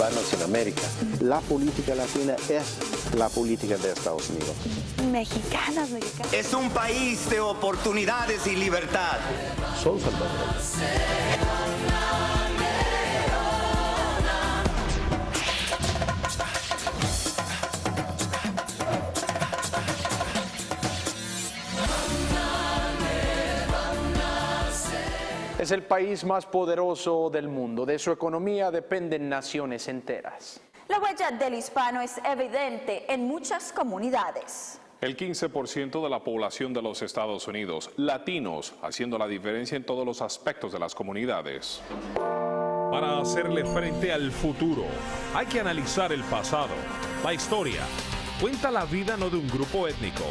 Hispanos en América. La política latina es la política de Estados Unidos. Mexicanas. Es un país de oportunidades y libertad. Son salvadoreños. Es el país más poderoso del mundo. De su economía dependen naciones enteras. La huella del hispano es evidente en muchas comunidades. El 15% de la población de los Estados Unidos, latinos, haciendo la diferencia en todos los aspectos de las comunidades. Para hacerle frente al futuro, hay que analizar el pasado. La historia cuenta la vida no de un grupo étnico,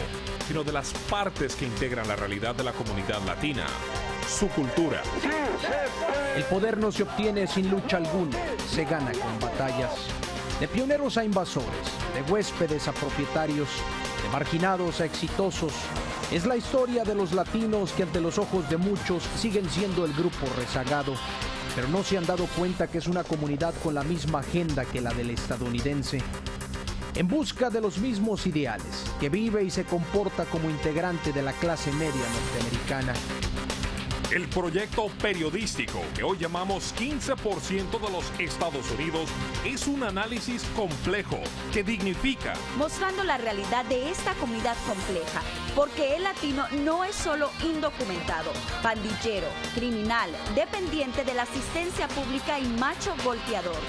sino de las partes que integran la realidad de la comunidad latina, su cultura. El poder no se obtiene sin lucha alguna, se gana con batallas. De pioneros a invasores, de huéspedes a propietarios, de marginados a exitosos, es la historia de los latinos que ante los ojos de muchos siguen siendo el grupo rezagado, pero no se han dado cuenta que es una comunidad con la misma agenda que la del estadounidense, en busca de los mismos ideales, que vive y se comporta como integrante de la clase media norteamericana. El proyecto periodístico que hoy llamamos 15% de los Estados Unidos es un análisis complejo que dignifica, Mostrando la realidad de esta comunidad compleja, porque el latino no es solo indocumentado, pandillero, criminal, dependiente de la asistencia pública y macho golpeador.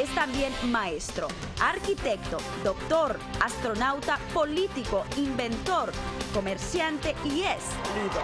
Es también maestro, arquitecto, doctor, astronauta, político, inventor, comerciante y es líder.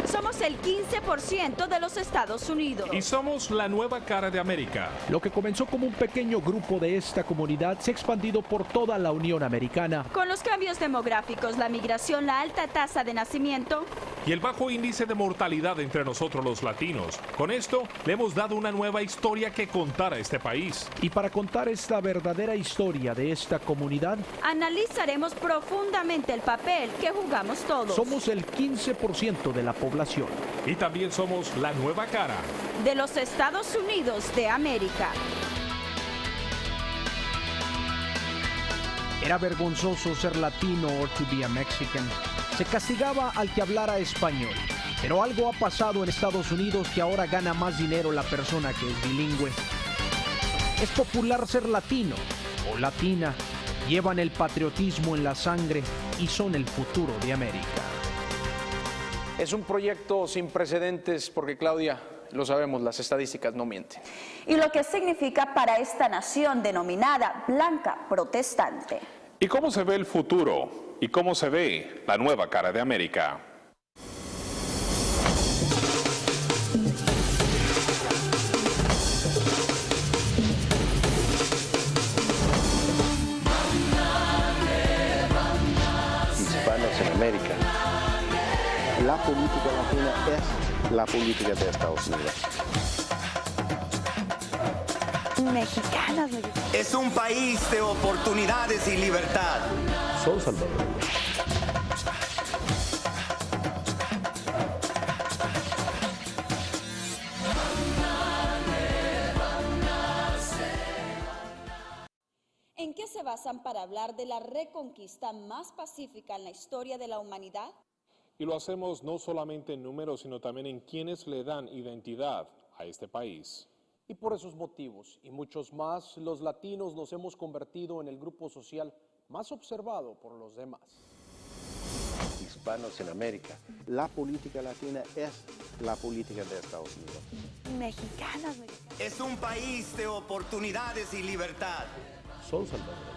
Somos el 15% de los Estados Unidos. y somos la nueva cara de América. Lo que comenzó como un pequeño grupo de esta comunidad se ha expandido por toda la Unión Americana. Con los cambios demográficos, la migración, la alta tasa de nacimiento, Y el bajo índice de mortalidad entre nosotros los latinos. Con esto le hemos dado una nueva historia que contar a este país. Y para contar esta verdadera historia de esta comunidad, analizaremos profundamente el papel que jugamos todos. somos el 15% de la población. Y también somos la nueva cara. De los Estados Unidos de América. Era vergonzoso ser latino or to be a Mexican. Se castigaba al que hablara español. Pero algo ha pasado en Estados Unidos que ahora gana más dinero la persona que es bilingüe. Es popular ser latino o latina. Llevan el patriotismo en la sangre y son el futuro de América. Es un proyecto sin precedentes porque, Claudia, lo sabemos, las estadísticas no mienten. Y lo que significa para esta nación denominada blanca protestante. ¿Y cómo se ve el futuro? ¿Y cómo se ve la nueva cara de América? Hispanos en América. La política latina es la política de Estados Unidos. Mexicanas. Es un país de oportunidades y libertad. Son salvadoreños. ¿En qué se basan para hablar de la reconquista más pacífica en la historia de la humanidad? Y lo hacemos no solamente en números, sino también en quienes le dan identidad a este país. Y por esos motivos y muchos más, los latinos nos hemos convertido en el grupo social más observado por los demás. Hispanos en América. La política latina es la política de Estados Unidos. Mexicanas. Es un país de oportunidades y libertad. Son salvadoreños.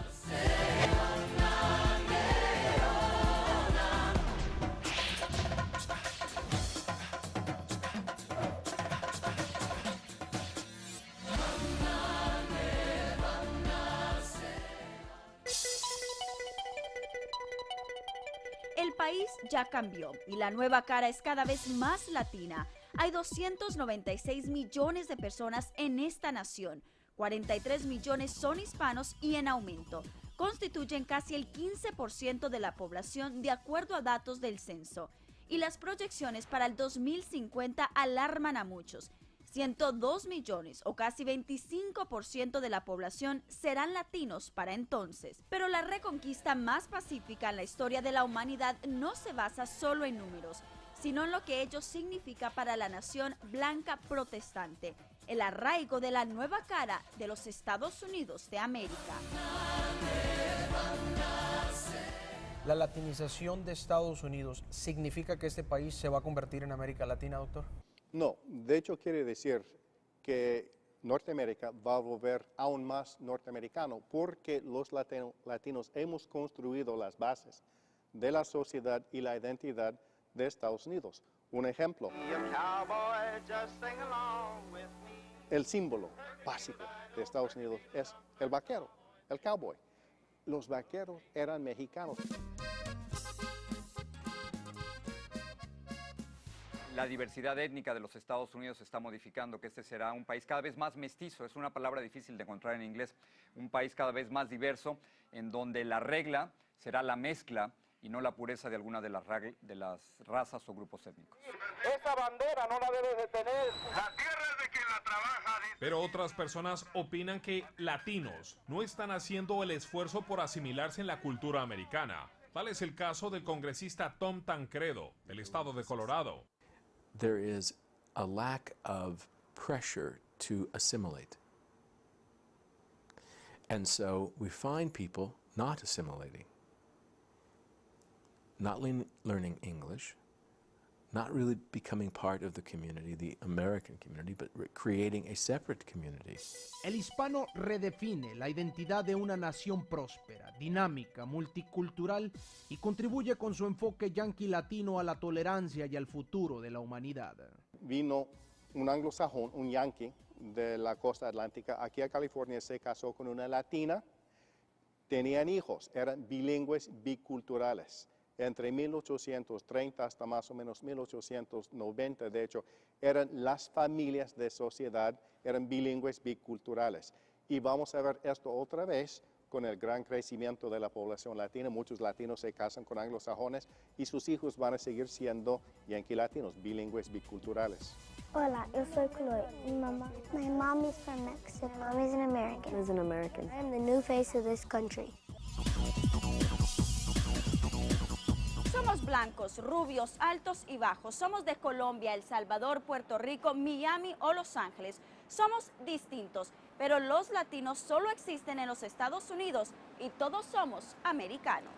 El país ya cambió y la nueva cara es cada vez más latina. Hay 296 millones de personas en esta nación. 43 millones son hispanos y en aumento. Constituyen casi el 15% de la población de acuerdo a datos del censo. Y las proyecciones para el 2050 alarman a muchos. 102 millones o casi 25% de la población serán latinos para entonces. Pero la reconquista más pacífica en la historia de la humanidad no se basa solo en números, sino en lo que ello significa para la nación blanca protestante, el arraigo de la nueva cara de los Estados Unidos de América. ¿La latinización de Estados Unidos significa que este país se va a convertir en América Latina, doctor? No, de hecho quiere decir que Norteamérica va a volver aún más norteamericano porque los latinos hemos construido las bases de la sociedad y la identidad de Estados Unidos. Un ejemplo, el símbolo básico de Estados Unidos es el vaquero, el cowboy. Los vaqueros eran mexicanos. La diversidad étnica de los Estados Unidos se está modificando, que este será un país cada vez más mestizo, es una palabra difícil de encontrar en inglés, un país cada vez más diverso, en donde la regla será la mezcla y no la pureza de alguna de las razas o grupos étnicos. Esa bandera no la debes de tener. La tierra es de quien la trabaja. Pero otras personas opinan que latinos no están haciendo el esfuerzo por asimilarse en la cultura americana. Tal es el caso del congresista Tom Tancredo, del estado de Colorado. There is a lack of pressure to assimilate. And so we find people not assimilating, not learning English, not really becoming part of the community, the American community, but creating a separate community. El hispano redefine la identidad de una nación próspera, dinámica, multicultural y contribuye con su enfoque yanqui latino a la tolerancia y al futuro de la humanidad. Vino un anglosajón, un yanqui de la costa atlántica, aquí a California, se casó con una latina, tenían hijos, eran bilingües biculturales. Entre 1830 hasta más o menos 1890, de hecho, eran las familias de sociedad, eran bilingües biculturales. Y vamos a ver esto otra vez con el gran crecimiento de la población latina. Muchos latinos se casan con anglosajones y sus hijos van a seguir siendo yanqui latinos, bilingües biculturales. Hola, yo soy Chloe. Mi mamá. My mom is from Mexico. My mom is an American. Is an American. I am the new face of this country. Somos blancos, rubios, altos y bajos. Somos de Colombia, El Salvador, Puerto Rico, Miami o Los Ángeles. Somos distintos, pero los latinos solo existen en los Estados Unidos y todos somos americanos.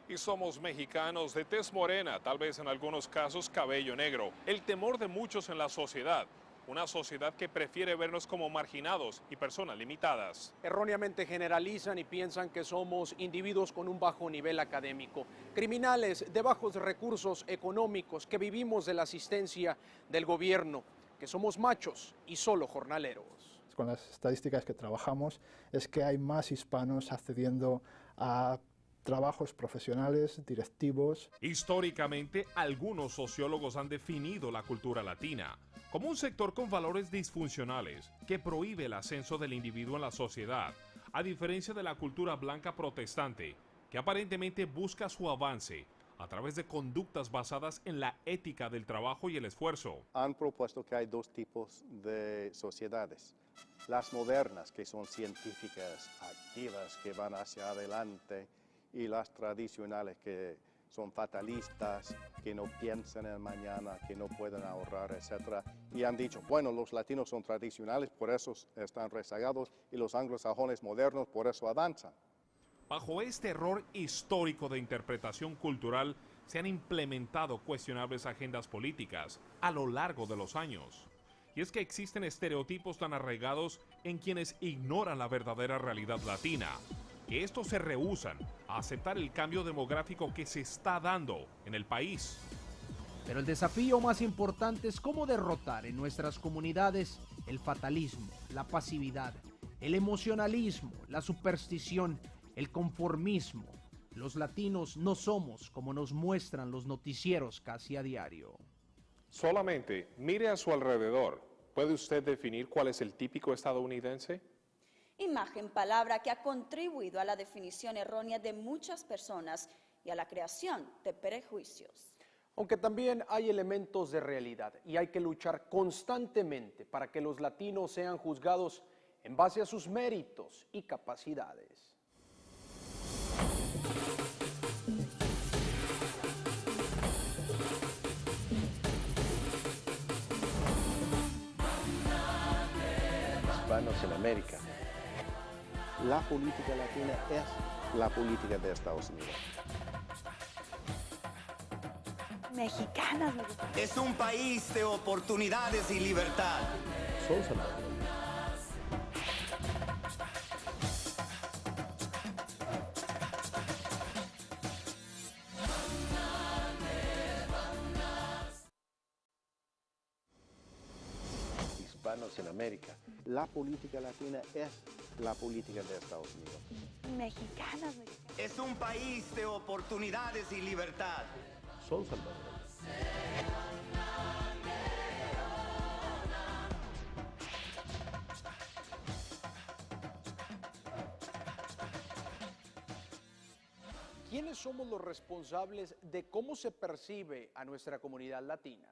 Y somos mexicanos de tez morena, tal vez en algunos casos cabello negro. El temor de muchos en la sociedad. Una sociedad que prefiere vernos como marginados y personas limitadas. Erróneamente generalizan y piensan que somos individuos con un bajo nivel académico, criminales de bajos recursos económicos, que vivimos de la asistencia del gobierno, que somos machos y solo jornaleros. Con las estadísticas que trabajamos es que hay más hispanos accediendo a trabajos profesionales, directivos. Históricamente, algunos sociólogos han definido la cultura latina como un sector con valores disfuncionales que prohíbe el ascenso del individuo en la sociedad, a diferencia de la cultura blanca protestante, que aparentemente busca su avance a través de conductas basadas en la ética del trabajo y el esfuerzo. Han propuesto que hay dos tipos de sociedades. Las modernas, que son científicas, activas, que van hacia adelante, y las tradicionales, que son fatalistas, que no piensan en mañana, que no pueden ahorrar, etc. Y han dicho, bueno, los latinos son tradicionales, por eso están rezagados, y los anglosajones modernos, por eso avanzan. Bajo este error histórico de interpretación cultural, se han implementado cuestionables agendas políticas a lo largo de los años. Y es que existen estereotipos tan arraigados en quienes ignoran la verdadera realidad latina, que estos se rehúsan a aceptar el cambio demográfico que se está dando en el país. Pero el desafío más importante es cómo derrotar en nuestras comunidades el fatalismo, la pasividad, el emocionalismo, la superstición, el conformismo. Los latinos no somos como nos muestran los noticieros casi a diario. Solamente mire a su alrededor. ¿Puede usted definir cuál es el típico estadounidense? Imagen, palabra que ha contribuido a la definición errónea de muchas personas y a la creación de prejuicios. Aunque también hay elementos de realidad y hay que luchar constantemente para que los latinos sean juzgados en base a sus méritos y capacidades. Hispanos en América. La política latina es la política de Estados Unidos. Mexicanas. Es un país de oportunidades y libertad. Son salvadoreños. Hispanos en América. La política latina es la política de Estados Unidos. Mexicanas. Es un país de oportunidades y libertad. Son salvadoreños. ¿Quiénes somos los responsables de cómo se percibe a nuestra comunidad latina?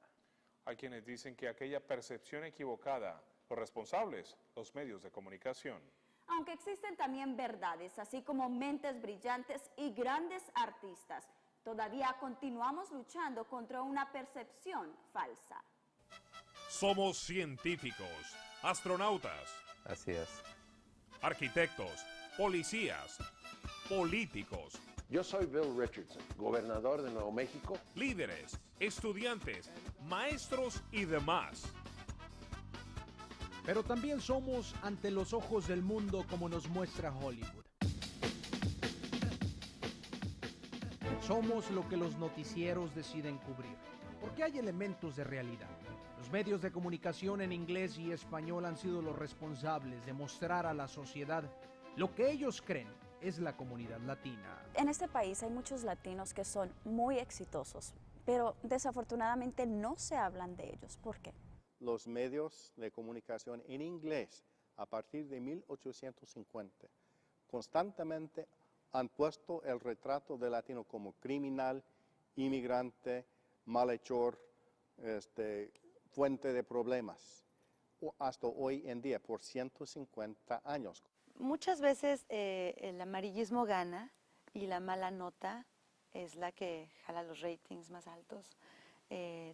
Hay quienes dicen que aquella percepción equivocada, los responsables, los medios de comunicación. Aunque existen también verdades, así como mentes brillantes y grandes artistas, todavía continuamos luchando contra una percepción falsa. Somos científicos, astronautas. Así es. Arquitectos, policías, políticos. Yo soy Bill Richardson, gobernador de Nuevo México. Líderes, estudiantes, maestros y demás. Pero también somos ante los ojos del mundo como nos muestra Hollywood. Somos lo que los noticieros deciden cubrir, porque hay elementos de realidad. Los medios de comunicación en inglés y español han sido los responsables de mostrar a la sociedad lo que ellos creen es la comunidad latina. En este país hay muchos latinos que son muy exitosos, pero desafortunadamente no se hablan de ellos. ¿Por qué? Los medios de comunicación en inglés, a partir de 1850, constantemente han puesto el retrato del latino como criminal, inmigrante, malhechor, fuente de problemas, hasta hoy en día, por 150 años. Muchas veces el amarillismo gana y la mala nota es la que jala los ratings más altos,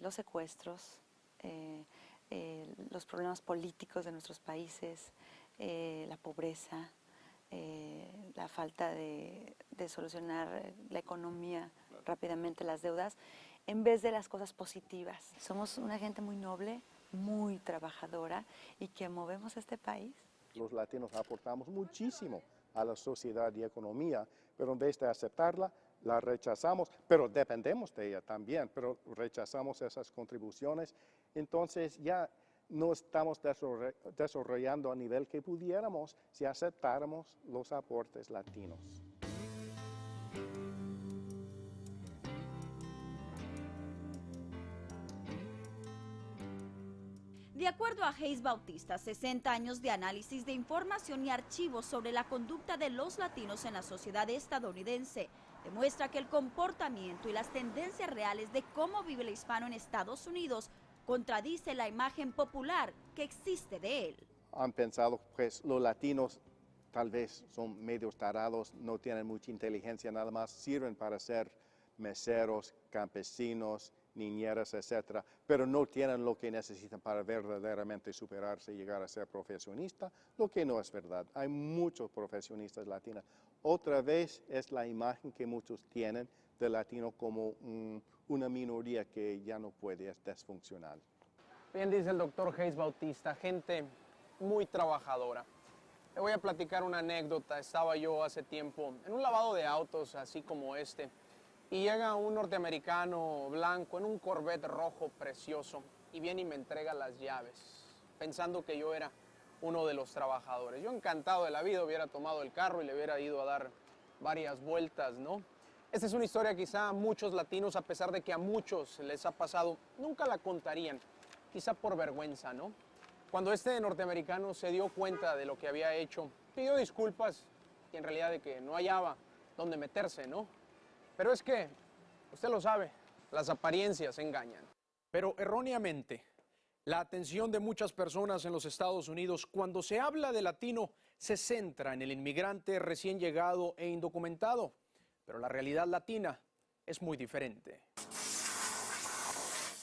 los secuestros, los problemas políticos de nuestros países, la pobreza, la falta de solucionar la economía rápidamente, las deudas, en vez de las cosas positivas. Somos una gente muy noble, muy trabajadora y que movemos este país. Los latinos aportamos muchísimo a la sociedad y economía, pero en vez de aceptarla, la rechazamos, pero dependemos de ella también, pero rechazamos esas contribuciones. Entonces ya no estamos desarrollando a nivel que pudiéramos si aceptáramos los aportes latinos. De acuerdo a Hayes Bautista, 60 años de análisis de información y archivos sobre la conducta de los latinos en la sociedad estadounidense demuestra que el comportamiento y las tendencias reales de cómo vive el hispano en Estados Unidos contradice la imagen popular que existe de él. Han pensado, pues, los latinos tal vez son medios tarados, no tienen mucha inteligencia, nada más sirven para ser meseros, campesinos, niñeras, etcétera, pero no tienen lo que necesitan para verdaderamente superarse y llegar a ser profesionista, lo que no es verdad. Hay muchos profesionistas latinos. Otra vez es la imagen que muchos tienen del latino como una minoría que ya no puede, es disfuncional. Bien dice el doctor Hayes Bautista, gente muy trabajadora. Le voy a platicar una anécdota. Estaba yo hace tiempo en un lavado de autos, así como este, y llega un norteamericano blanco en un Corvette rojo precioso y viene y me entrega las llaves, pensando que yo era uno de los trabajadores. Yo encantado de la vida hubiera tomado el carro y le hubiera ido a dar varias vueltas, ¿no? Esta es una historia quizá a muchos latinos, a pesar de que a muchos les ha pasado, nunca la contarían, quizá por vergüenza, ¿no? Cuando este norteamericano se dio cuenta de lo que había hecho, pidió disculpas y en realidad de que no hallaba dónde meterse, ¿no? Pero es que, usted lo sabe, las apariencias engañan. Pero erróneamente, la atención de muchas personas en los Estados Unidos cuando se habla de latino se centra en el inmigrante recién llegado e indocumentado. Pero la realidad latina es muy diferente.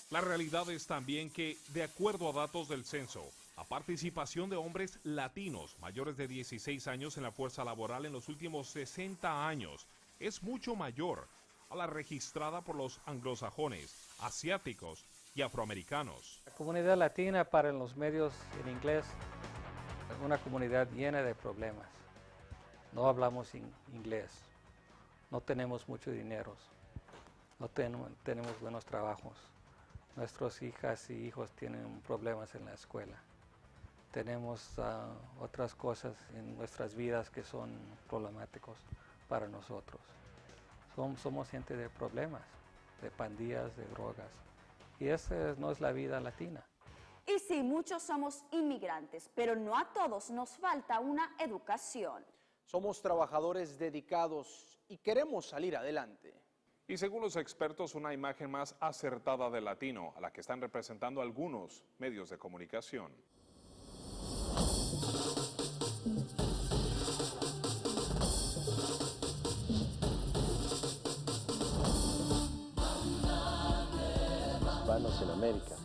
La realidad es también que, de acuerdo a datos del censo, la participación de hombres latinos mayores de 16 años en la fuerza laboral en los últimos 60 años es mucho mayor a la registrada por los anglosajones, asiáticos y afroamericanos. La comunidad latina para los medios en inglés es una comunidad llena de problemas. No hablamos inglés, no tenemos mucho dinero, no tenemos buenos trabajos. Nuestras hijas y hijos tienen problemas en la escuela. Tenemos otras cosas en nuestras vidas que son problemáticos para nosotros. Somos gente de problemas, de pandillas, de drogas. Y esa no es la vida latina. Y sí, muchos somos inmigrantes, pero no a todos nos falta una educación. Somos trabajadores dedicados y queremos salir adelante. Y según los expertos, una imagen más acertada del latino, a la que están representando algunos medios de comunicación. Hispanos en América.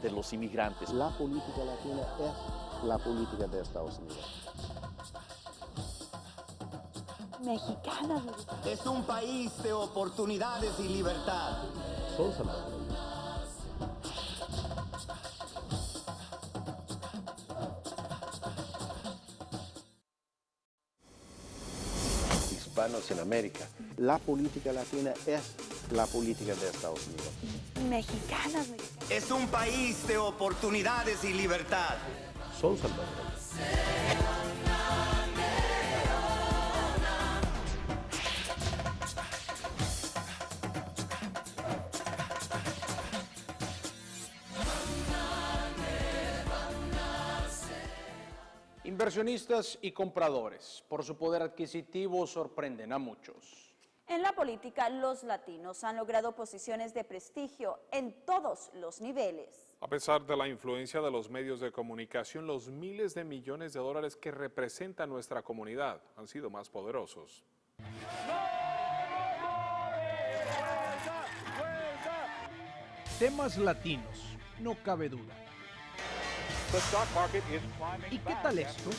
De los inmigrantes. La política latina es la política de Estados Unidos. Mexicanas. Es un país de oportunidades y libertad. Son salvadoreños. Hispanos en América. La política latina es la política de Estados Unidos. Mexicanas. Es un país de oportunidades y libertad. Son salvadoreños. Inversionistas y compradores, por su poder adquisitivo, sorprenden a muchos. En la política, los latinos han logrado posiciones de prestigio en todos los niveles. A pesar de la influencia de los medios de comunicación, los miles de millones de dólares que representa nuestra comunidad han sido más poderosos. Temas latinos, no cabe duda. ¿Y qué tal esto?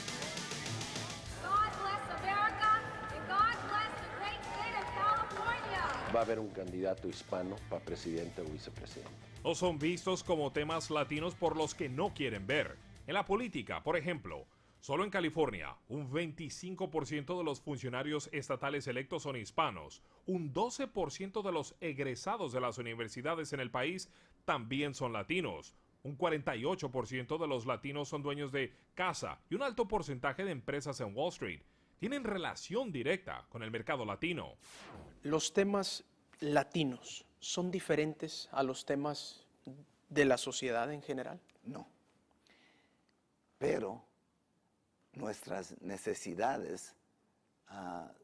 Va a haber un candidato hispano para presidente o vicepresidente. No son vistos como temas latinos por los que no quieren ver. En la política, por ejemplo, solo en California, un 25% de los funcionarios estatales electos son hispanos. Un 12% de los egresados de las universidades en el país también son latinos. Un 48% de los latinos son dueños de casa y un alto porcentaje de empresas en Wall Street tienen relación directa con el mercado latino. ¿Los temas latinos son diferentes a los temas de la sociedad en general? No. Pero nuestras necesidades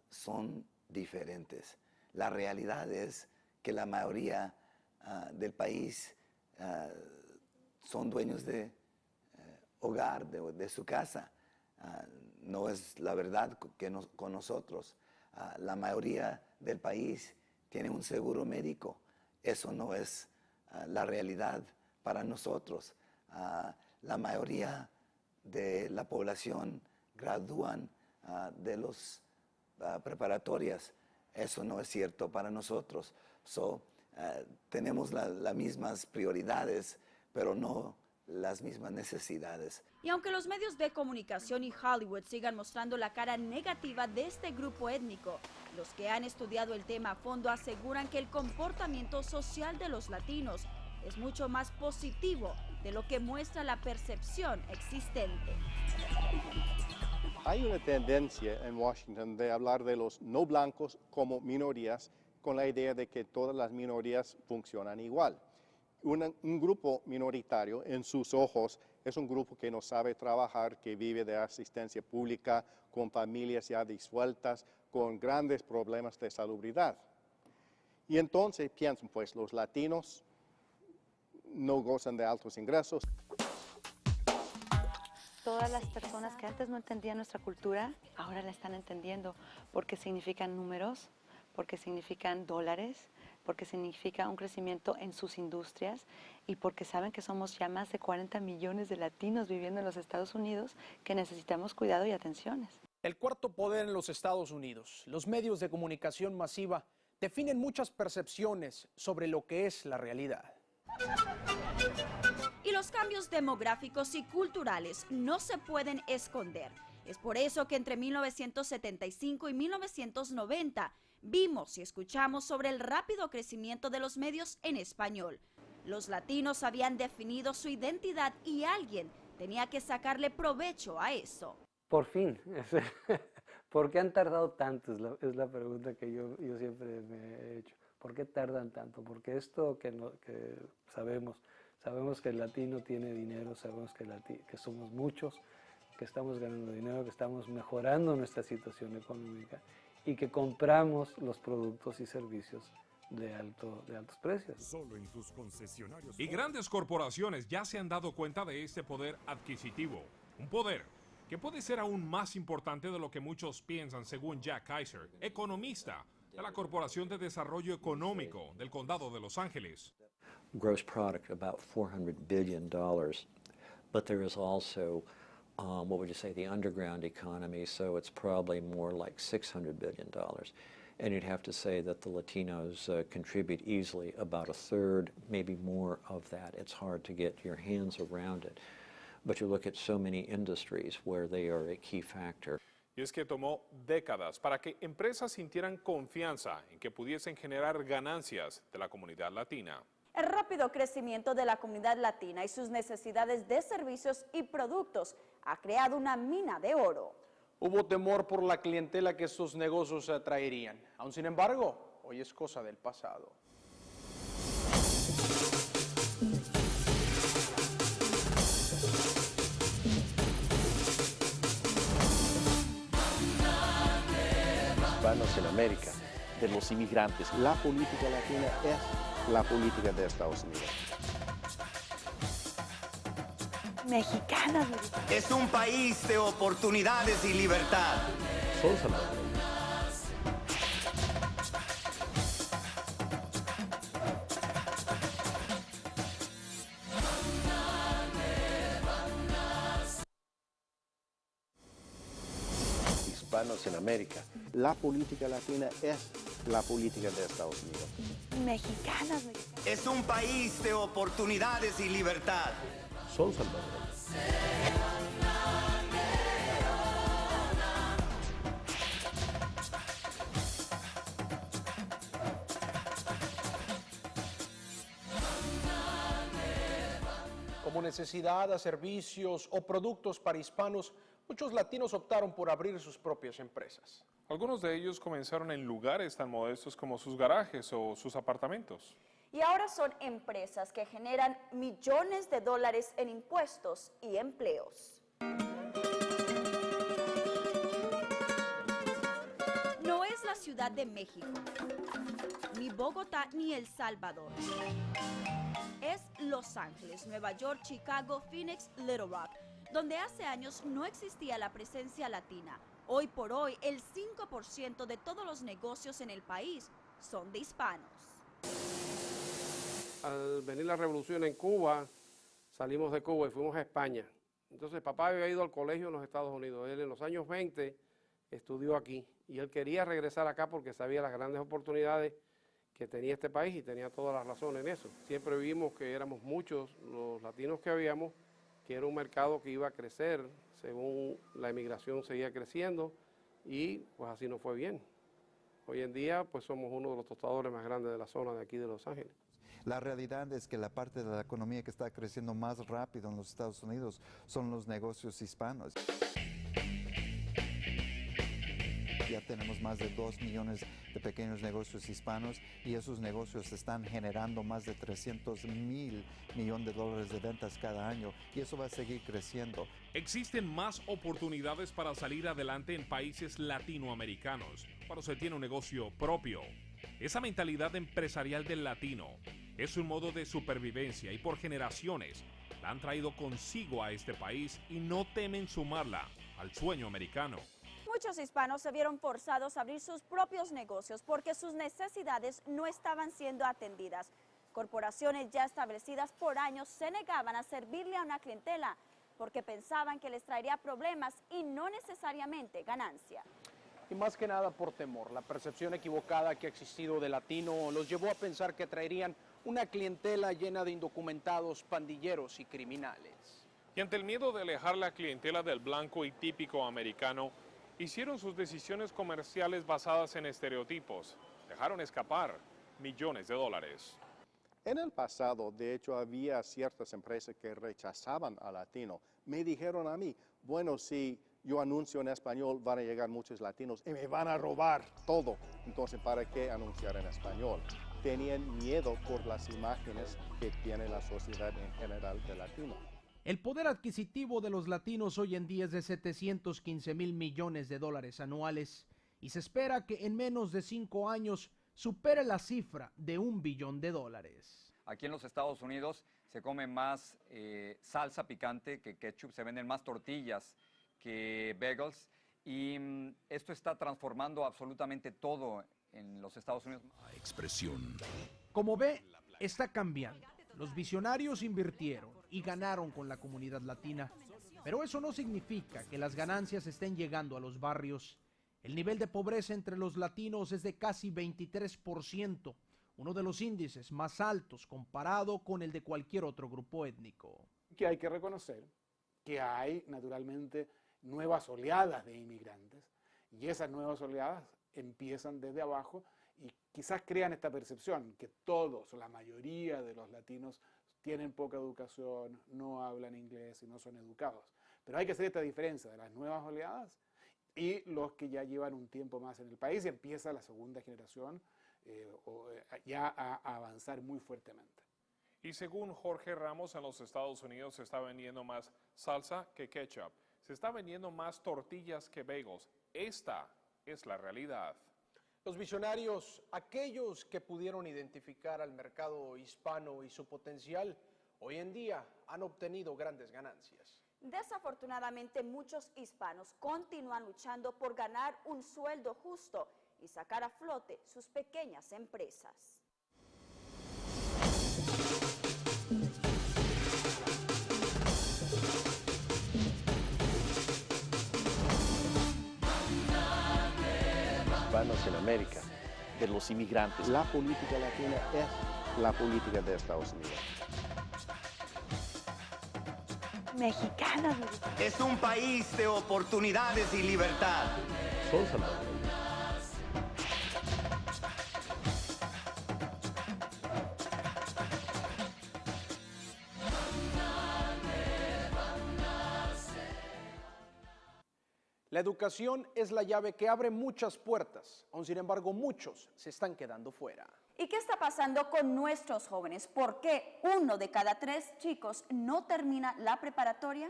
son diferentes. La realidad es que la mayoría del país son dueños de hogar, de su casa. No es la verdad con nosotros. La mayoría del país tiene un seguro médico. Eso no es la realidad para nosotros. La mayoría de la población gradúan de las preparatorias. Eso no es cierto para nosotros. Tenemos las mismas prioridades, pero no las mismas necesidades. Y aunque los medios de comunicación y Hollywood sigan mostrando la cara negativa de este grupo étnico, los que han estudiado el tema a fondo aseguran que el comportamiento social de los latinos es mucho más positivo de lo que muestra la percepción existente. Hay una tendencia en Washington de hablar de los no blancos como minorías, con la idea de que todas las minorías funcionan igual. Un grupo minoritario, en sus ojos, es un grupo que no sabe trabajar, que vive de asistencia pública, con familias ya disueltas, con grandes problemas de salubridad. Y entonces piensan, pues los latinos no gozan de altos ingresos. Todas las personas que antes no entendían nuestra cultura, ahora la están entendiendo porque significan números, porque significan dólares, porque significa un crecimiento en sus industrias y porque saben que somos ya más de 40 millones de latinos viviendo en los Estados Unidos que necesitamos cuidado y atenciones. El cuarto poder en los Estados Unidos, los medios de comunicación masiva, definen muchas percepciones sobre lo que es la realidad. Y los cambios demográficos y culturales no se pueden esconder. Es por eso que entre 1975 y 1990 vimos y escuchamos sobre el rápido crecimiento de los medios en español. Los latinos habían definido su identidad y alguien tenía que sacarle provecho a eso. Por fin. ¿Por qué han tardado tanto? Es la pregunta que yo siempre me he hecho. ¿Por qué tardan tanto? Porque esto que sabemos que el latino tiene dinero, sabemos que somos muchos, que estamos ganando dinero, que estamos mejorando nuestra situación económica y que compramos los productos y servicios de altos precios. Solo en tus concesionarios. Y grandes corporaciones ya se han dado cuenta de este poder adquisitivo. Un poder que puede ser aún más importante de lo que muchos piensan, según Jack Kaiser, economista de la Corporación de Desarrollo Económico del Condado de Los Ángeles. Gross product about $400 billion, but there is also, what would you say, the underground economy, so it's probably more like $600 billion. And you'd have to say that the Latinos contribute easily about a third, maybe more of that. It's hard to get your hands around it. But you look at so many industries where they are a key factor. Y es que tomó décadas para que empresas sintieran confianza en que pudiesen generar ganancias de la comunidad latina. El rápido crecimiento de la comunidad latina y sus necesidades de servicios y productos ha creado una mina de oro. Hubo temor por la clientela que estos negocios atraerían. Aún sin embargo, hoy es cosa del pasado. Hispanos en América, de los inmigrantes. La política latina es la política de Estados Unidos. Mexicanas. Es un país de oportunidades y libertad. Son salvadoreños. Hispanos en América. La política latina es la política de Estados Unidos. Mexicanas. Es un país de oportunidades y libertad. Son salvadoreños. Como necesidad a servicios o productos para hispanos, muchos latinos optaron por abrir sus propias empresas. Algunos de ellos comenzaron en lugares tan modestos como sus garajes o sus apartamentos. Y ahora son empresas que generan millones de dólares en impuestos y empleos. No es la Ciudad de México, ni Bogotá, ni El Salvador. Es Los Ángeles, Nueva York, Chicago, Phoenix, Little Rock, donde hace años no existía la presencia latina. Hoy por hoy, el 5% de todos los negocios en el país son de hispanos. Al venir la revolución en Cuba, salimos de Cuba y fuimos a España. Entonces papá había ido al colegio en los Estados Unidos. Él en los años 20 estudió aquí y él quería regresar acá porque sabía las grandes oportunidades que tenía este país y tenía toda la razón en eso. Siempre vimos que éramos muchos los latinos que habíamos, que era un mercado que iba a crecer según la emigración seguía creciendo y pues así nos fue bien. Hoy en día pues somos uno de los tostadores más grandes de la zona de aquí de Los Ángeles. La realidad es que la parte de la economía que está creciendo más rápido en los Estados Unidos son los negocios hispanos. Ya tenemos más de 2 millones de pequeños negocios hispanos y esos negocios están generando más de $300 mil millones de dólares de ventas cada año y eso va a seguir creciendo. Existen más oportunidades para salir adelante en países latinoamericanos cuando se tiene un negocio propio. Esa mentalidad empresarial del latino es un modo de supervivencia y por generaciones la han traído consigo a este país y no temen sumarla al sueño americano. Muchos hispanos se vieron forzados a abrir sus propios negocios porque sus necesidades no estaban siendo atendidas. Corporaciones ya establecidas por años se negaban a servirle a una clientela porque pensaban que les traería problemas y no necesariamente ganancia. Y más que nada por temor, la percepción equivocada que ha existido del latino los llevó a pensar que traerían una clientela llena de indocumentados, pandilleros y criminales. Y ante el miedo de alejar la clientela del blanco y típico americano, hicieron sus decisiones comerciales basadas en estereotipos. Dejaron escapar millones de dólares. En el pasado, de hecho, había ciertas empresas que rechazaban al latino. Me dijeron a mí, bueno, si yo anuncio en español, van a llegar muchos latinos y me van a robar todo. Entonces, ¿para qué anunciar en español? Tenían miedo por las imágenes que tiene la sociedad en general de latino. El poder adquisitivo de los latinos hoy en día es de 715,000 millones de dólares anuales y se espera que en menos de 5 años supere la cifra de $1 billón. Aquí en los Estados Unidos se come más salsa picante que ketchup, se venden más tortillas que bagels y esto está transformando absolutamente todo en los Estados Unidos. Expresión. Como ve, está cambiando. Los visionarios invirtieron y ganaron con la comunidad latina, pero eso no significa que las ganancias estén llegando a los barrios. El nivel de pobreza entre los latinos es de casi 23%, uno de los índices más altos comparado con el de cualquier otro grupo étnico. Que hay que reconocer que hay naturalmente nuevas oleadas de inmigrantes y esas nuevas oleadas empiezan desde abajo y quizás crean esta percepción que todos, la mayoría de los latinos tienen poca educación, no hablan inglés y no son educados. Pero hay que hacer esta diferencia de las nuevas oleadas y los que ya llevan un tiempo más en el país y empieza la segunda generación ya a avanzar muy fuertemente. Y según Jorge Ramos, en los Estados Unidos se está vendiendo más salsa que ketchup. Se está vendiendo más tortillas que bagels. Esta es la realidad. Los visionarios, aquellos que pudieron identificar al mercado hispano y su potencial, hoy en día han obtenido grandes ganancias. Desafortunadamente, muchos hispanos continúan luchando por ganar un sueldo justo y sacar a flote sus pequeñas empresas. Hispanos en América, de los inmigrantes. La política latina es la política de Estados Unidos. Mexicanos. Es un país de oportunidades y libertad. Son salvadoreños. La educación es la llave que abre muchas puertas, aun sin embargo muchos se están quedando fuera. ¿Y qué está pasando con nuestros jóvenes? ¿Por qué 1 de cada 3 chicos no termina la preparatoria?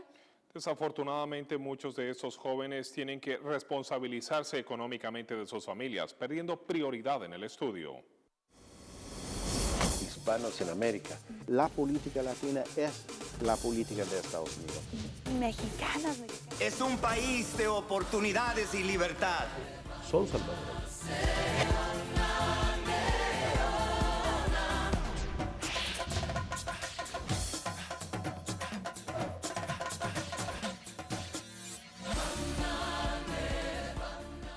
Desafortunadamente, muchos de estos jóvenes tienen que responsabilizarse económicamente de sus familias, perdiendo prioridad en el estudio. Hispanos en América. La política latina es la política de Estados Unidos. Mexicanos. Es un país de oportunidades y libertad. Son salvadoreños.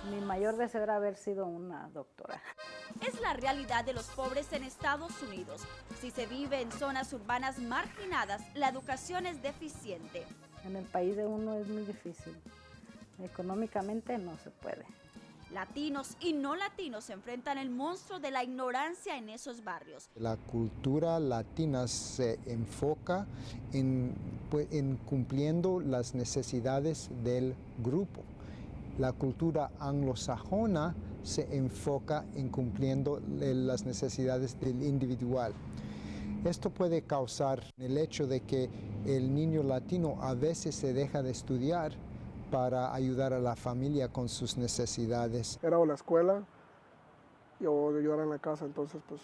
Mi mayor deseo era haber sido una doctora. Es la realidad de los pobres en Estados Unidos. Si se vive en zonas urbanas marginadas, la educación es deficiente. En el país de uno es muy difícil. Económicamente no se puede. Latinos y no latinos se enfrentan el monstruo de la ignorancia en esos barrios. La cultura latina se enfoca en cumpliendo las necesidades del grupo. La cultura anglosajona se enfoca en cumpliendo las necesidades del individual. Esto puede causar el hecho de que el niño latino a veces se deja de estudiar para ayudar a la familia con sus necesidades. Era la escuela o ayudar en la casa. Entonces, pues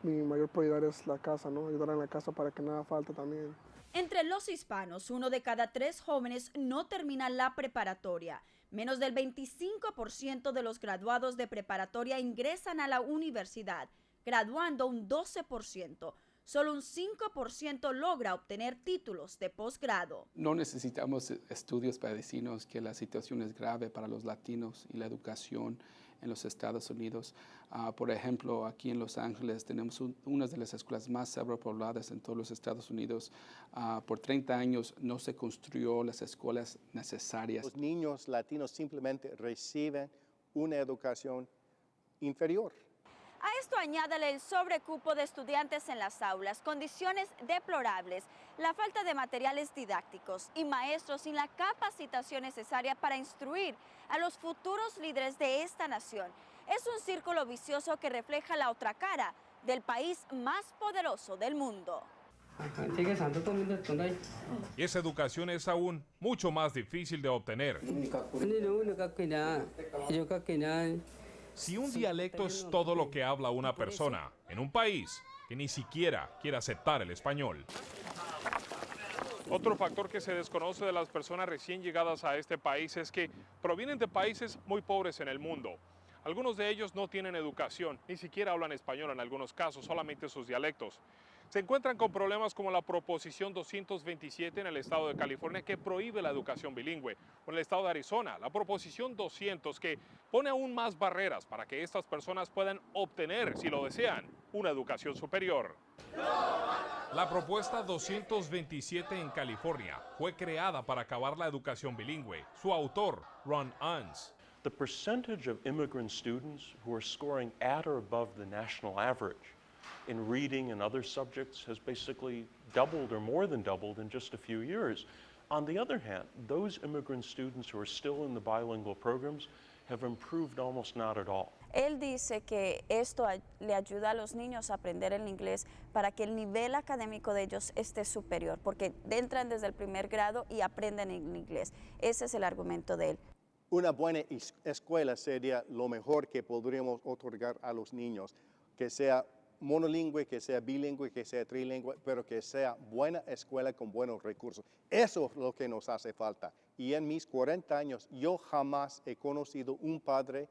mi mayor prioridad es la casa, ¿no? Ayudar en la casa para que nada falte también. Entre los hispanos, 1 de cada 3 jóvenes no termina la preparatoria. Menos del 25% de los graduados de preparatoria ingresan a la universidad, graduando un 12%. Solo un 5% logra obtener títulos de posgrado. No necesitamos estudios para decirnos que la situación es grave para los latinos y la educación en los Estados Unidos. Por ejemplo, aquí en Los Ángeles tenemos una de las escuelas más sobrepobladas en todos los Estados Unidos. Por 30 años no se construyó las escuelas necesarias. Los niños latinos simplemente reciben una educación inferior. A esto añádale el sobrecupo de estudiantes en las aulas, condiciones deplorables, la falta de materiales didácticos y maestros sin la capacitación necesaria para instruir a los futuros líderes de esta nación. Es un círculo vicioso que refleja la otra cara del país más poderoso del mundo. Y esa educación es aún mucho más difícil de obtener. Si un dialecto es todo lo que habla una persona en un país que ni siquiera quiere aceptar el español. Otro factor que se desconoce de las personas recién llegadas a este país es que provienen de países muy pobres en el mundo. Algunos de ellos no tienen educación, ni siquiera hablan español en algunos casos, solamente sus dialectos. Se encuentran con problemas como la Proposición 227 en el estado de California, que prohíbe la educación bilingüe, o en el estado de Arizona, la Proposición 200, que pone aún más barreras para que estas personas puedan obtener, si lo desean, una educación superior. La propuesta 227 en California fue creada para acabar la educación bilingüe. Su autor, Ron Unz. The percentage of immigrant students who are scoring at or above the national average in reading and other subjects has basically doubled or more than doubled in just a few years. On the other hand, those immigrant students who are still in the bilingual programs have improved almost not at all. Él dice que esto le ayuda a los niños a aprender el inglés para que el nivel académico de ellos esté superior, porque entran desde el primer grado y aprenden el inglés. Ese es el argumento de él. Una buena escuela sería lo mejor que podríamos otorgar a los niños, que sea monolingüe, que sea bilingüe, que sea trilingüe, pero que sea buena escuela con buenos recursos. Eso es lo que nos hace falta. Y en mis 40 años, yo jamás he conocido un padre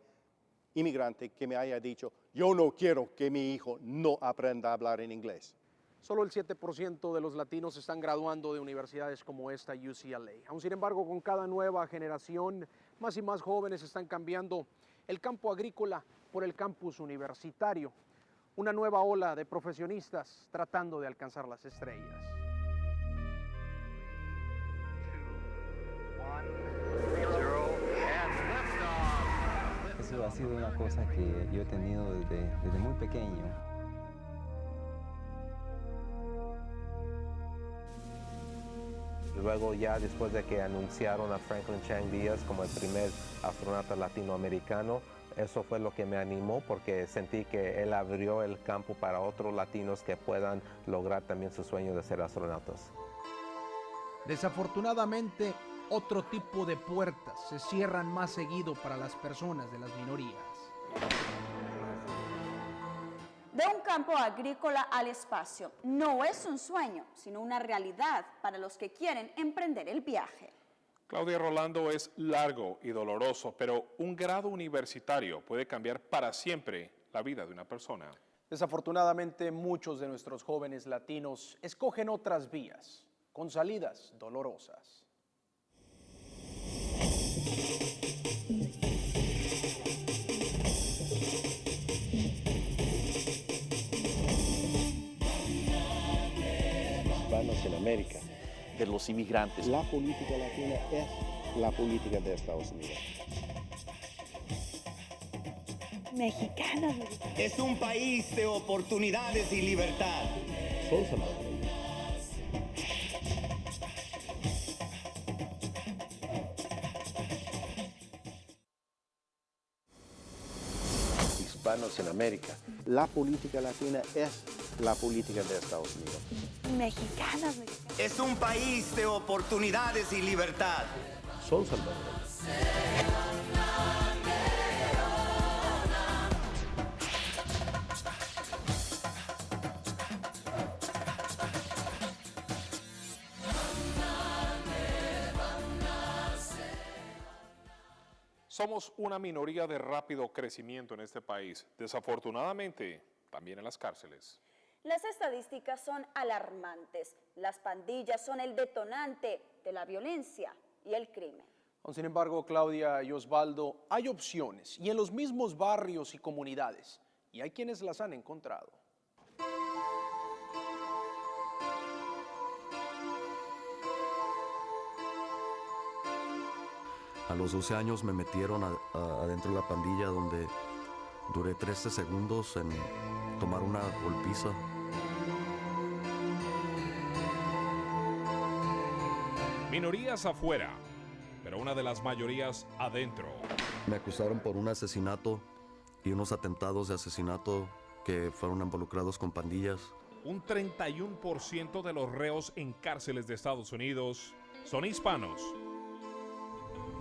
inmigrante que me haya dicho, yo no quiero que mi hijo no aprenda a hablar en inglés. Solo el 7% de los latinos están graduando de universidades como esta UCLA. Aún sin embargo, con cada nueva generación, más y más jóvenes están cambiando el campo agrícola por el campus universitario. Una nueva ola de profesionistas tratando de alcanzar las estrellas. Eso ha sido una cosa que yo he tenido desde muy pequeño. Luego ya después de que anunciaron a Franklin Chang Díaz como el primer astronauta latinoamericano, eso fue lo que me animó porque sentí que él abrió el campo para otros latinos que puedan lograr también su sueño de ser astronautas. Desafortunadamente, otro tipo de puertas se cierran más seguido para las personas de las minorías. De un campo agrícola al espacio no es un sueño, sino una realidad para los que quieren emprender el viaje. Claudia Rolando, es largo y doloroso, pero un grado universitario puede cambiar para siempre la vida de una persona. Desafortunadamente, muchos de nuestros jóvenes latinos escogen otras vías, con salidas dolorosas. Hispanos en América, de los inmigrantes. La política latina es la política de Estados Unidos. Mexicanos. Es un país de oportunidades y libertad. Son salvadoreños. Hispanos en América. La política latina es la política de Estados Unidos. Mexicanos. Es un país de oportunidades y libertad. Son salvadoreños. Somos una minoría de rápido crecimiento en este país, desafortunadamente también en las cárceles. Las estadísticas son alarmantes. Las pandillas son el detonante de la violencia y el crimen. Sin embargo, Claudia y Osvaldo, hay opciones y en los mismos barrios y comunidades, y hay quienes las han encontrado. A los 12 años me metieron adentro de la pandilla, donde duré 13 segundos en tomar una golpiza. Minorías afuera, pero una de las mayorías adentro. Me acusaron por un asesinato y unos atentados de asesinato que fueron involucrados con pandillas. Un 31% de los reos en cárceles de Estados Unidos son hispanos.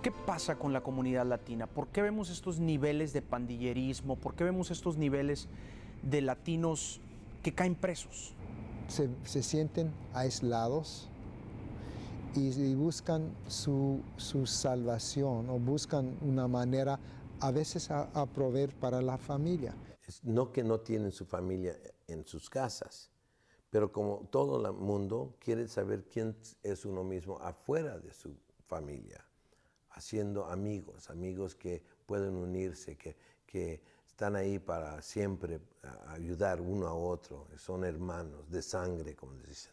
¿Qué pasa con la comunidad latina? ¿Por qué vemos estos niveles de pandillerismo? ¿Por qué vemos estos niveles de latinos que caen presos? Se sienten aislados y buscan su salvación o buscan una manera a veces a proveer para la familia. No que no tienen su familia en sus casas, pero como todo el mundo quiere saber quién es uno mismo afuera de su familia, haciendo amigos que pueden unirse, que están ahí para siempre ayudar uno a otro, son hermanos de sangre, como dicen.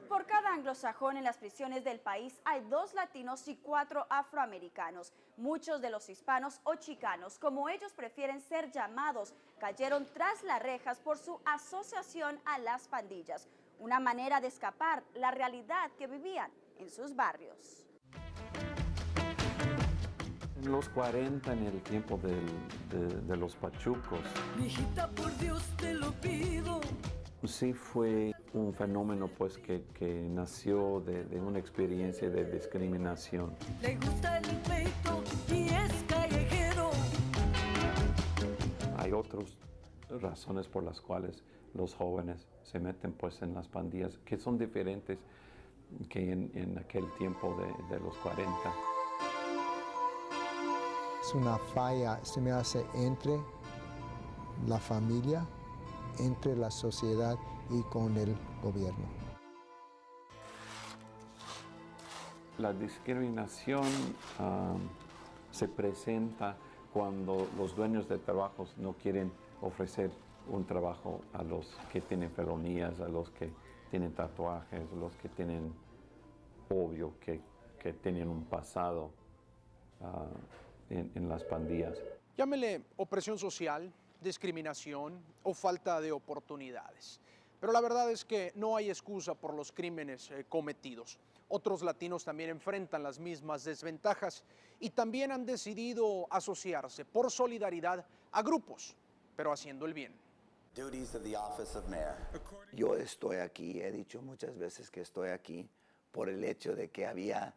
Por cada anglosajón en las prisiones del país hay 2 latinos y 4 afroamericanos. Muchos de los hispanos o chicanos, como ellos prefieren ser llamados, cayeron tras las rejas por su asociación a las pandillas, una manera de escapar la realidad que vivían en sus barrios. En los 40, en el tiempo de los pachucos, Mijita, por Dios te lo pido. sí fue un fenómeno pues que nació de una experiencia de discriminación. Le gusta el pleito y es callejero. Hay otras razones por las cuales los jóvenes se meten pues en las pandillas que son diferentes que en aquel tiempo de los 40. Es una falla, se me hace entre la familia, entre la sociedad y con el gobierno. La discriminación se presenta cuando los dueños de trabajos no quieren ofrecer un trabajo a los que tienen felonías, a los que tienen tatuajes, a los que tienen, obvio, que tienen un pasado en las pandillas. Llámele opresión social, discriminación o falta de oportunidades. Pero la verdad es que no hay excusa por los crímenes cometidos. Otros latinos también enfrentan las mismas desventajas y también han decidido asociarse por solidaridad a grupos, pero haciendo el bien. Yo estoy aquí, he dicho muchas veces que estoy aquí por el hecho de que había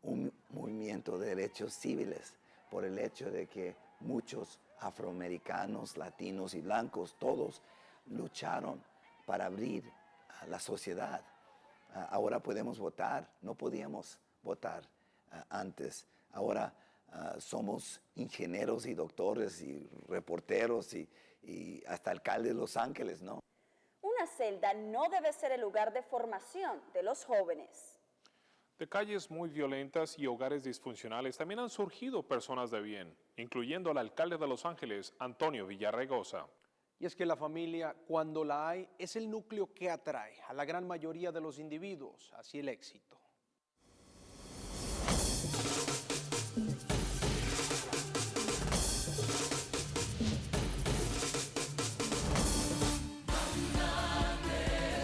un movimiento de derechos civiles, por el hecho de que muchos afroamericanos, latinos y blancos, todos lucharon para abrir a la sociedad. Ahora podemos votar, no podíamos votar antes. Ahora somos ingenieros y doctores y reporteros y hasta alcaldes de Los Ángeles, ¿no? Una celda no debe ser el lugar de formación de los jóvenes. De calles muy violentas y hogares disfuncionales también han surgido personas de bien, incluyendo al alcalde de Los Ángeles, Antonio Villaraigosa. Y es que la familia, cuando la hay, es el núcleo que atrae a la gran mayoría de los individuos hacia el éxito.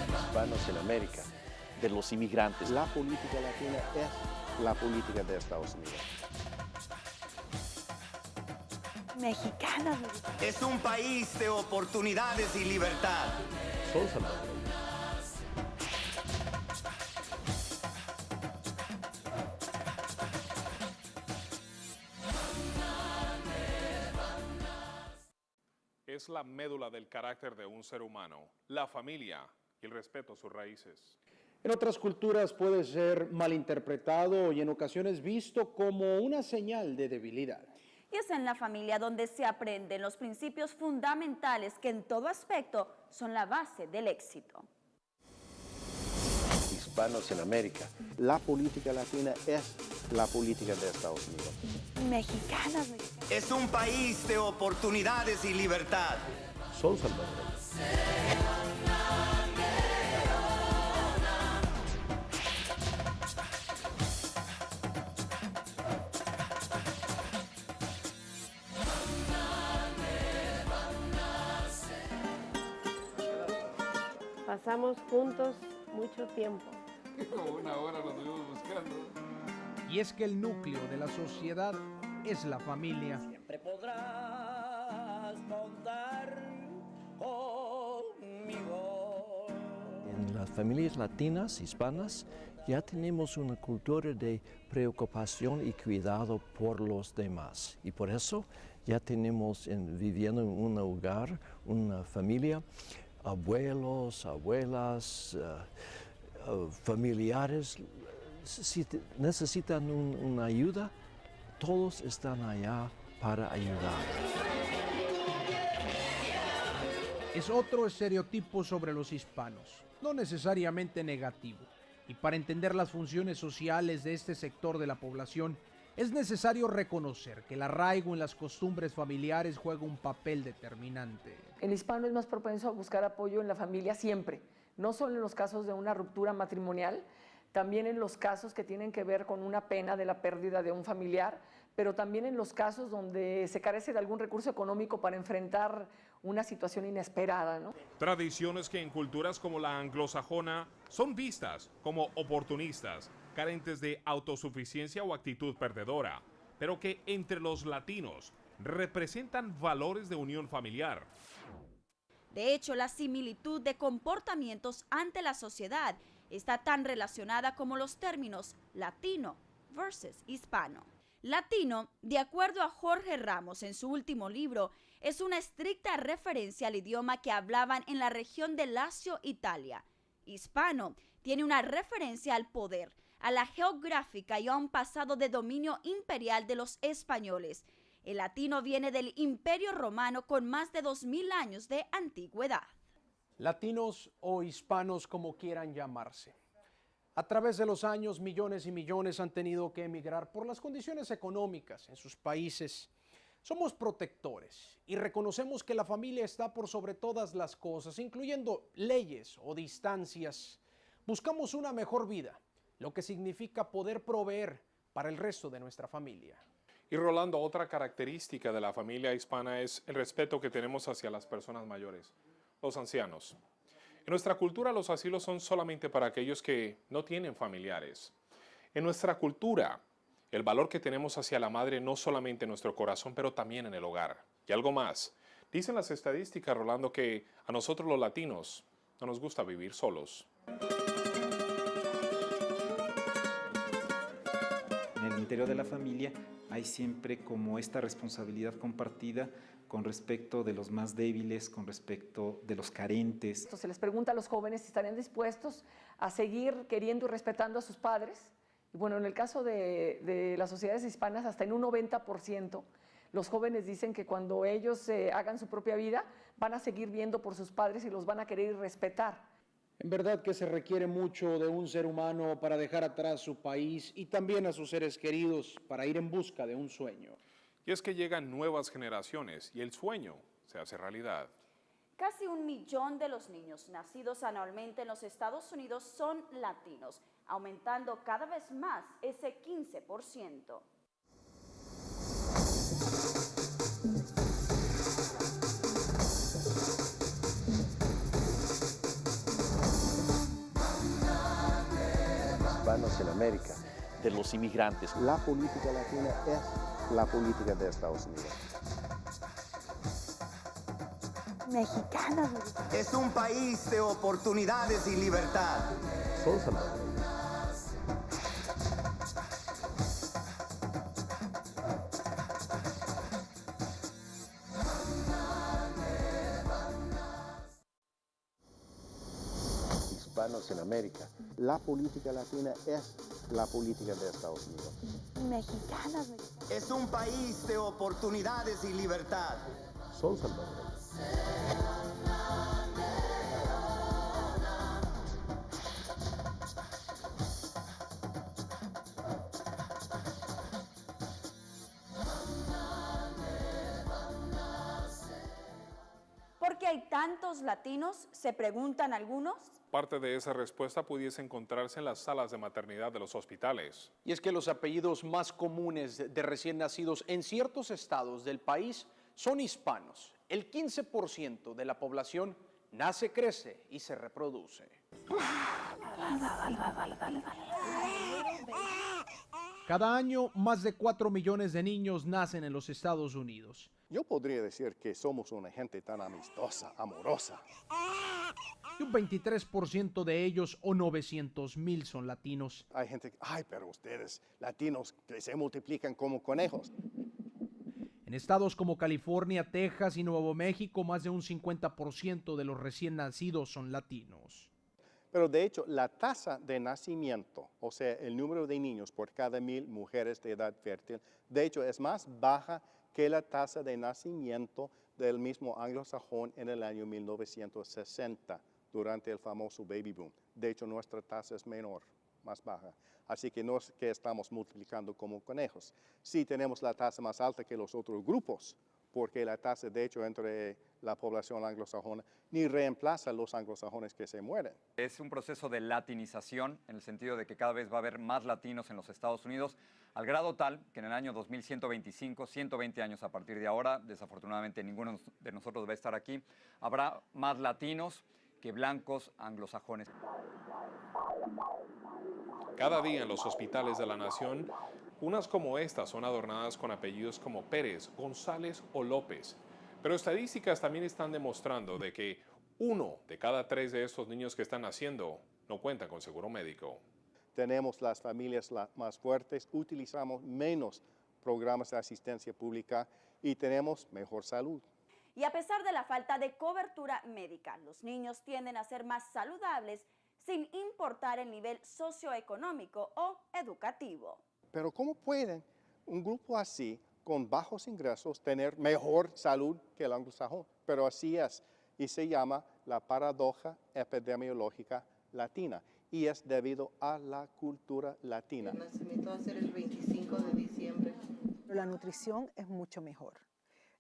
Hispanos en América, de los inmigrantes. La política latina es la política de Estados Unidos. Mexicana. Es un país de oportunidades y libertad. Son salvadoreños. Es la médula del carácter de un ser humano, la familia y el respeto a sus raíces. En otras culturas puede ser malinterpretado y en ocasiones visto como una señal de debilidad. Y es en la familia donde se aprenden los principios fundamentales que en todo aspecto son la base del éxito. Hispanos en América. La política latina es la política de Estados Unidos. Mexicanas. Es un país de oportunidades y libertad. Son salvadoreños. Pasamos juntos mucho tiempo. Como una hora nos estuvimos buscando. Y es que el núcleo de la sociedad es la familia. Siempre podrás contar conmigo. En las familias latinas, hispanas, ya tenemos una cultura de preocupación y cuidado por los demás. Y por eso ya tenemos viviendo en un hogar, una familia, abuelos, abuelas, familiares, si necesitan una ayuda, todos están allá para ayudar. Es otro estereotipo sobre los hispanos, no necesariamente negativo. Y para entender las funciones sociales de este sector de la población, es necesario reconocer que el arraigo en las costumbres familiares juega un papel determinante. El hispano es más propenso a buscar apoyo en la familia siempre, no solo en los casos de una ruptura matrimonial, también en los casos que tienen que ver con una pena de la pérdida de un familiar, pero también en los casos donde se carece de algún recurso económico para enfrentar una situación inesperada, ¿no? Tradiciones que en culturas como la anglosajona son vistas como oportunistas, carentes de autosuficiencia o actitud perdedora, pero que entre los latinos representan valores de unión familiar. De hecho, la similitud de comportamientos ante la sociedad está tan relacionada como los términos latino versus hispano. Latino, de acuerdo a Jorge Ramos en su último libro, es una estricta referencia al idioma que hablaban en la región de Lacio, Italia. Hispano tiene una referencia al poder, a la geográfica y a un pasado de dominio imperial de los españoles. El latino viene del Imperio Romano con más de 2000 años de antigüedad. Latinos o hispanos, como quieran llamarse. A través de los años, millones y millones han tenido que emigrar por las condiciones económicas en sus países. Somos protectores y reconocemos que la familia está por sobre todas las cosas, incluyendo leyes o distancias. Buscamos una mejor vida, lo que significa poder proveer para el resto de nuestra familia. Y Rolando, otra característica de la familia hispana es el respeto que tenemos hacia las personas mayores, los ancianos. En nuestra cultura los asilos son solamente para aquellos que no tienen familiares. En nuestra cultura, el valor que tenemos hacia la madre no solamente en nuestro corazón, pero también en el hogar. Y algo más, dicen las estadísticas, Rolando, que a nosotros los latinos no nos gusta vivir solos. En el interior de la familia hay siempre como esta responsabilidad compartida con respecto de los más débiles, con respecto de los carentes. Se les pregunta a los jóvenes si estarían dispuestos a seguir queriendo y respetando a sus padres. Y bueno, en el caso de las sociedades hispanas, hasta en un 90%, los jóvenes dicen que cuando ellos hagan su propia vida, van a seguir viendo por sus padres y los van a querer y respetar. En verdad que se requiere mucho de un ser humano para dejar atrás su país y también a sus seres queridos para ir en busca de un sueño. Y es que llegan nuevas generaciones y el sueño se hace realidad. Casi 1 millón de los niños nacidos anualmente en los Estados Unidos son latinos, aumentando cada vez más ese 15%. Hispanos en América. De los inmigrantes. La política latina es la política de Estados Unidos. Mexicanas. Es un país de oportunidades y libertad. Son salvadoreños. Hispanos en América. América. La política latina es la política de Estados Unidos. Mexicanas. Es un país de oportunidades y libertad. Son salvadoreños. ¿Por qué hay tantos latinos? Se preguntan algunos. Parte de esa respuesta pudiese encontrarse en las salas de maternidad de los hospitales. Y es que los apellidos más comunes de recién nacidos en ciertos estados del país son hispanos. El 15% de la población nace, crece y se reproduce. Cada año, más de 4 millones de niños nacen en los Estados Unidos. Yo podría decir que somos una gente tan amistosa, amorosa. Y un 23% de ellos, o 900,000, son latinos. Hay gente que, ay, pero ustedes, latinos, que se multiplican como conejos. En estados como California, Texas y Nuevo México, más de un 50% de los recién nacidos son latinos. Pero de hecho, la tasa de nacimiento, o sea, el número de niños por cada 1,000 mujeres de edad fértil, de hecho es más baja que la tasa de nacimiento del mismo anglosajón en el año 1960, durante el famoso baby boom. De hecho, nuestra tasa es menor, más baja. Así que no es que estamos multiplicando como conejos. Sí tenemos la tasa más alta que los otros grupos, porque la tasa, de hecho, entre la población anglosajona ni reemplaza a los anglosajones que se mueren. Es un proceso de latinización, en el sentido de que cada vez va a haber más latinos en los Estados Unidos, al grado tal que en el año 2125, 120 años a partir de ahora, desafortunadamente ninguno de nosotros va a estar aquí, habrá más latinos que blancos anglosajones. Cada día en los hospitales de la nación, unas como estas son adornadas con apellidos como Pérez, González o López. Pero estadísticas también están demostrando de que 1 de cada 3 de estos niños que están naciendo no cuentan con seguro médico. Tenemos las familias más fuertes, utilizamos menos programas de asistencia pública y tenemos mejor salud. Y a pesar de la falta de cobertura médica, los niños tienden a ser más saludables sin importar el nivel socioeconómico o educativo. Pero ¿cómo pueden un grupo así, con bajos ingresos, tener mejor salud que el anglosajón? Pero así es, y se llama la paradoja epidemiológica latina, y es debido a la cultura latina. El nacimiento va a ser el 25 de diciembre. La nutrición es mucho mejor.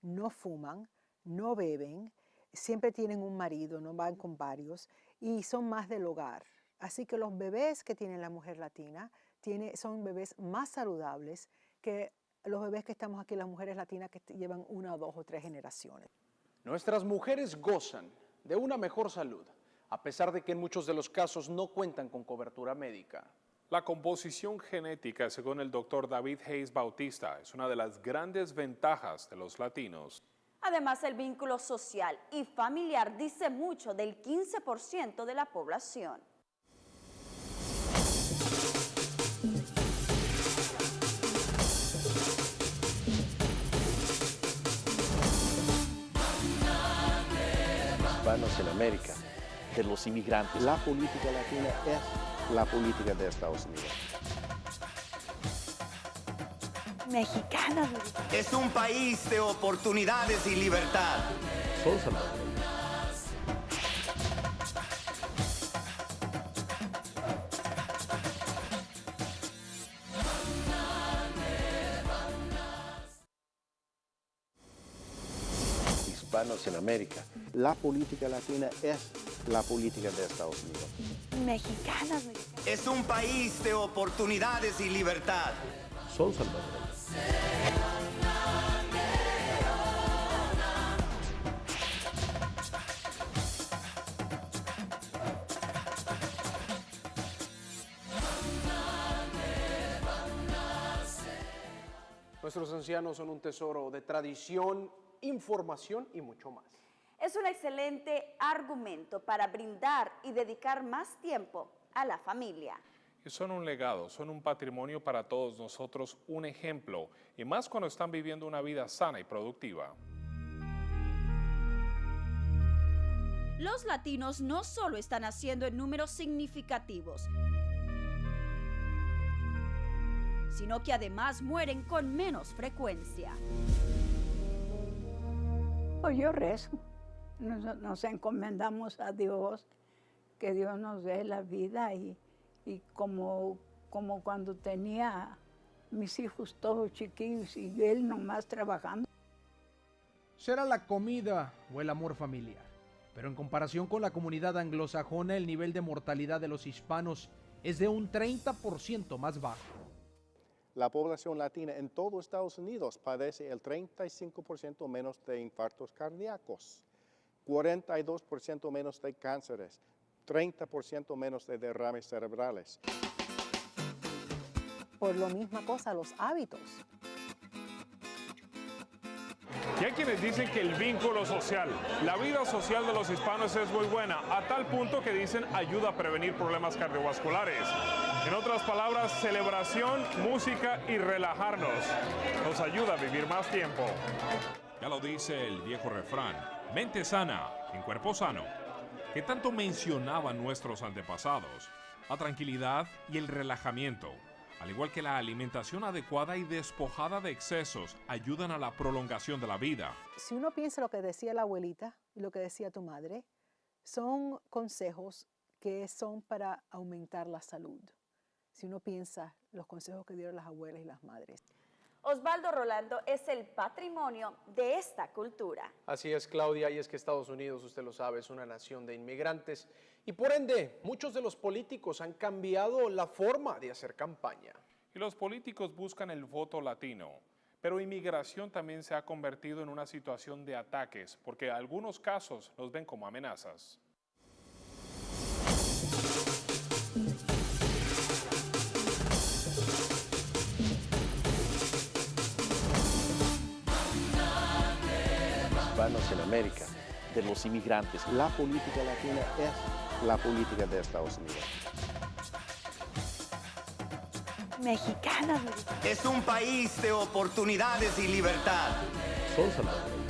No fuman, no beben, siempre tienen un marido, no van con varios, y son más del hogar. Así que los bebés que tiene la mujer latina son bebés más saludables que los bebés que estamos aquí, las mujeres latinas que llevan 1, 2 o 3 generaciones. Nuestras mujeres gozan de una mejor salud, a pesar de que en muchos de los casos no cuentan con cobertura médica. La composición genética, según el doctor David Hayes Bautista, es una de las grandes ventajas de los latinos. Además, el vínculo social y familiar dice mucho del 15% de la población. Hispanos en América. De los inmigrantes. La política latina es la política de Estados Unidos. Mexicanas. Es un país de oportunidades y libertad. Son salvadoreños. Hispanos en América. La política latina es la política de Estados Unidos. Mexicanas. Es un país de oportunidades y libertad. Son salvadoreños. Nuestros ancianos son un tesoro de tradición, información y mucho más. Es un excelente argumento para brindar y dedicar más tiempo a la familia. Y son un legado, son un patrimonio para todos nosotros, un ejemplo, y más cuando están viviendo una vida sana y productiva. Los latinos no solo están naciendo en números significativos, sino que además mueren con menos frecuencia. Pues yo rezo, nos encomendamos a Dios, que Dios nos dé la vida y como cuando tenía mis hijos todos chiquillos y él nomás trabajando. Será la comida o el amor familiar, pero en comparación con la comunidad anglosajona, el nivel de mortalidad de los hispanos es de un 30% más bajo. La población latina en todo Estados Unidos padece el 35% menos de infartos cardíacos, 42% menos de cánceres, 30% menos de derrames cerebrales. Por lo misma cosa, los hábitos. Y hay quienes dicen que el vínculo social, la vida social de los hispanos es muy buena, a tal punto que dicen ayuda a prevenir problemas cardiovasculares. En otras palabras, celebración, música y relajarnos nos ayuda a vivir más tiempo. Ya lo dice el viejo refrán, mente sana, en cuerpo sano, que tanto mencionaban nuestros antepasados, la tranquilidad y el relajamiento. Al igual que la alimentación adecuada y despojada de excesos, ayudan a la prolongación de la vida. Si uno piensa lo que decía la abuelita y lo que decía tu madre, son consejos que son para aumentar la salud. Si uno piensa los consejos que dieron las abuelas y las madres. Osvaldo Rolando es el patrimonio de esta cultura. Así es, Claudia, y es que Estados Unidos, usted lo sabe, es una nación de inmigrantes y por ende muchos de los políticos han cambiado la forma de hacer campaña. Y los políticos buscan el voto latino, pero inmigración también se ha convertido en una situación de ataques, porque en algunos casos nos ven como amenazas. Hispanos en América, de los inmigrantes. La política latina es la política de Estados Unidos. Mexicana. Es un país de oportunidades y libertad. Son salvadoreños.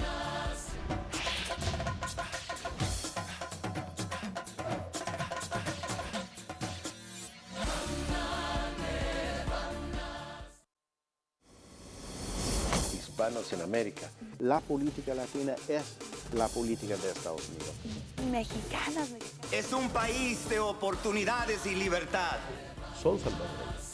Hispanos en América. La política latina es la política de Estados Unidos. Mexicanas. Es un país de oportunidades y libertad. Son salvadoreños.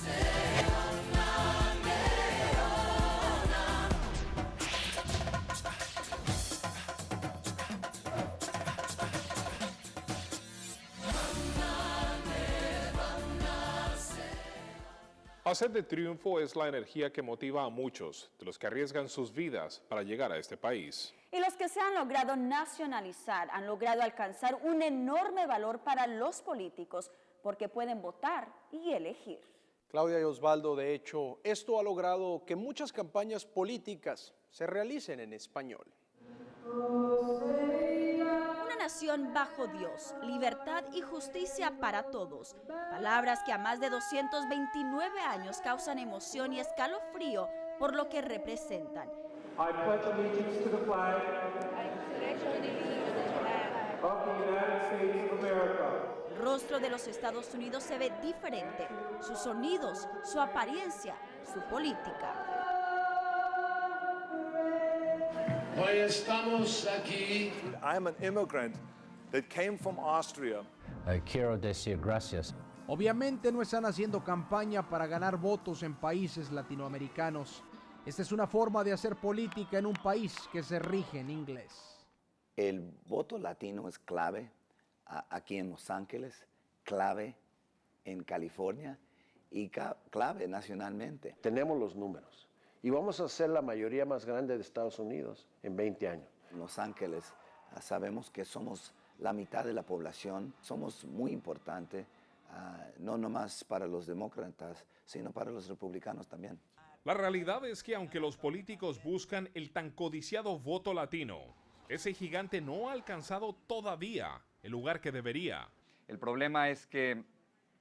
La sed de triunfo es la energía que motiva a muchos de los que arriesgan sus vidas para llegar a este país. Y los que se han logrado nacionalizar han logrado alcanzar un enorme valor para los políticos porque pueden votar y elegir. Claudia y Osvaldo, de hecho, esto ha logrado que muchas campañas políticas se realicen en español. Una nación bajo Dios, libertad y justicia para todos. Palabras que a más de 229 años causan emoción y escalofrío por lo que representan. I pledge allegiance to the flag of the United States of America. El rostro de los Estados Unidos se ve diferente, sus sonidos, su apariencia, su política. Hoy estamos aquí. I'm an immigrant that came from Austria. Quiero decir gracias. Obviamente no están haciendo campaña para ganar votos en países latinoamericanos. Esta es una forma de hacer política en un país que se rige en inglés. El voto latino es clave aquí en Los Ángeles, clave en California y clave nacionalmente. Tenemos los números y vamos a ser la mayoría más grande de Estados Unidos en 20 años. En Los Ángeles sabemos que somos la mitad de la población, somos muy importantes, no nomás para los demócratas, sino para los republicanos también. La realidad es que aunque los políticos buscan el tan codiciado voto latino, ese gigante no ha alcanzado todavía el lugar que debería. El problema es que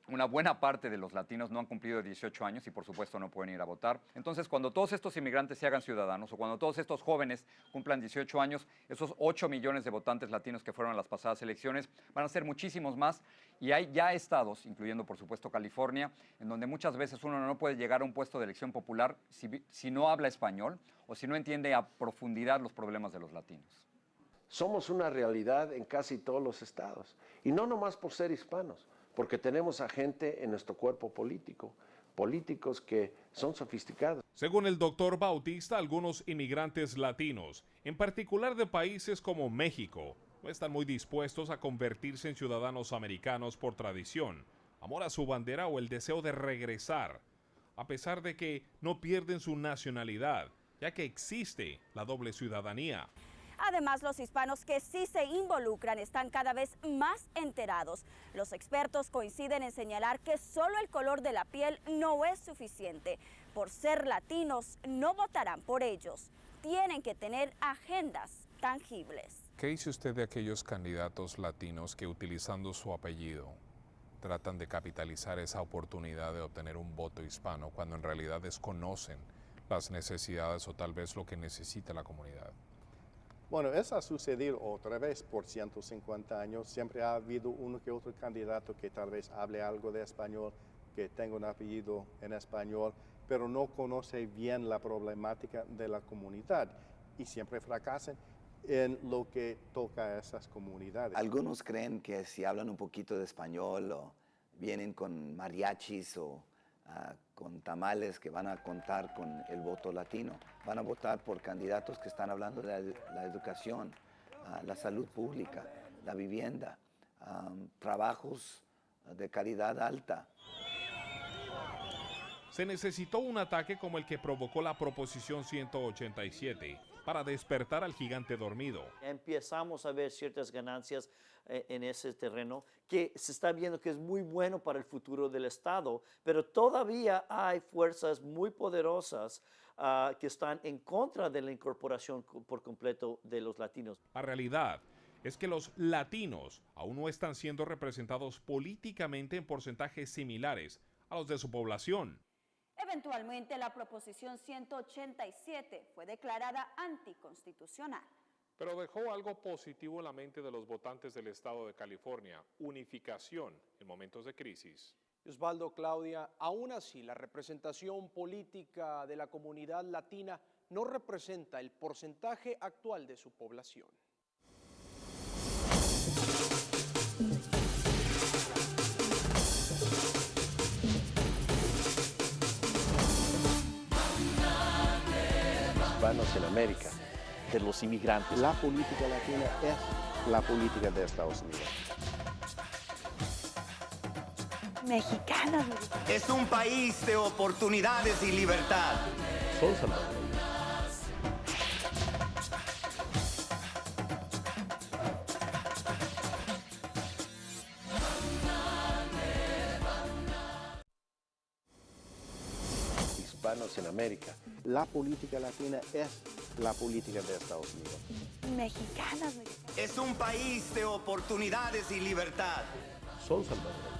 una buena parte de los latinos no han cumplido 18 años y por supuesto no pueden ir a votar. Entonces, cuando todos estos inmigrantes se hagan ciudadanos o cuando todos estos jóvenes cumplan 18 años, esos 8 millones de votantes latinos que fueron a las pasadas elecciones van a ser muchísimos más. Y hay ya estados, incluyendo por supuesto California, en donde muchas veces uno no puede llegar a un puesto de elección popular si no habla español o si no entiende a profundidad los problemas de los latinos. Somos una realidad en casi todos los estados, y no nomás por ser hispanos, porque tenemos a gente en nuestro cuerpo político, políticos que son sofisticados. Según el doctor Bautista, algunos inmigrantes latinos, en particular de países como México, no están muy dispuestos a convertirse en ciudadanos americanos por tradición, amor a su bandera o el deseo de regresar, a pesar de que no pierden su nacionalidad, ya que existe la doble ciudadanía. Además, los hispanos que sí se involucran están cada vez más enterados. Los expertos coinciden en señalar que solo el color de la piel no es suficiente. Por ser latinos, no votarán por ellos. Tienen que tener agendas tangibles. ¿Qué dice usted de aquellos candidatos latinos que utilizando su apellido tratan de capitalizar esa oportunidad de obtener un voto hispano cuando en realidad desconocen las necesidades o tal vez lo que necesita la comunidad? Bueno, eso ha sucedido otra vez por 150 años. Siempre ha habido uno que otro candidato que tal vez hable algo de español, que tenga un apellido en español, pero no conoce bien la problemática de la comunidad y siempre fracasan en lo que toca a esas comunidades. Algunos creen que si hablan un poquito de español o vienen con mariachis o con tamales que van a contar con el voto latino. Van a votar por candidatos que están hablando de la educación, la salud pública, la vivienda, trabajos de calidad alta. Se necesitó un ataque como el que provocó la Proposición 187 para despertar al gigante dormido. Empezamos a ver ciertas ganancias en ese terreno que se está viendo que es muy bueno para el futuro del Estado, pero todavía hay fuerzas muy poderosas que están en contra de la incorporación por completo de los latinos. La realidad es que los latinos aún no están siendo representados políticamente en porcentajes similares a los de su población. Eventualmente, la Proposición 187 fue declarada anticonstitucional. Pero dejó algo positivo en la mente de los votantes del estado de California: unificación en momentos de crisis. Osvaldo, Claudia, aún así la representación política de la comunidad latina no representa el porcentaje actual de su población. Hispanos en América, de los inmigrantes. La política latina es la política de Estados Unidos. Mexicanos. Es un país de oportunidades y libertad. Son salvadoreños. Hispanos en América. La política latina es la política de Estados Unidos. Mexicanos. Es un país de oportunidades y libertad. Son salvadoreños.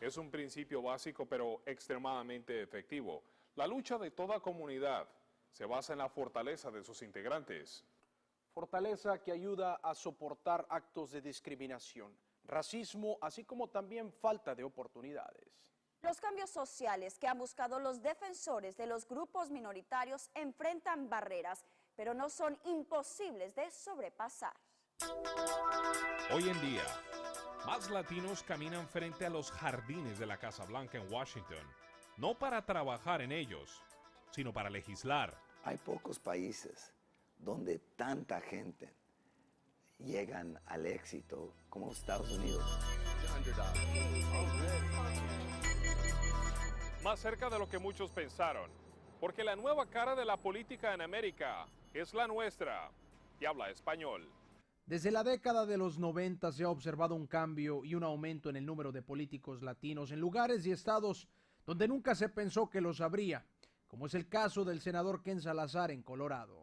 Es un principio básico pero extremadamente efectivo. La lucha de toda comunidad se basa en la fortaleza de sus integrantes. Fortaleza que ayuda a soportar actos de discriminación, racismo, así como también falta de oportunidades. Los cambios sociales que han buscado los defensores de los grupos minoritarios enfrentan barreras, pero no son imposibles de sobrepasar. Hoy en día, más latinos caminan frente a los jardines de la Casa Blanca en Washington, no para trabajar en ellos, sino para legislar. Hay pocos países donde tanta gente llegan al éxito como Estados Unidos. Más cerca de lo que muchos pensaron, porque la nueva cara de la política en América es la nuestra, y habla español. Desde la década de los 90 se ha observado un cambio y un aumento en el número de políticos latinos en lugares y estados donde nunca se pensó que los habría, como es el caso del senador Ken Salazar en Colorado.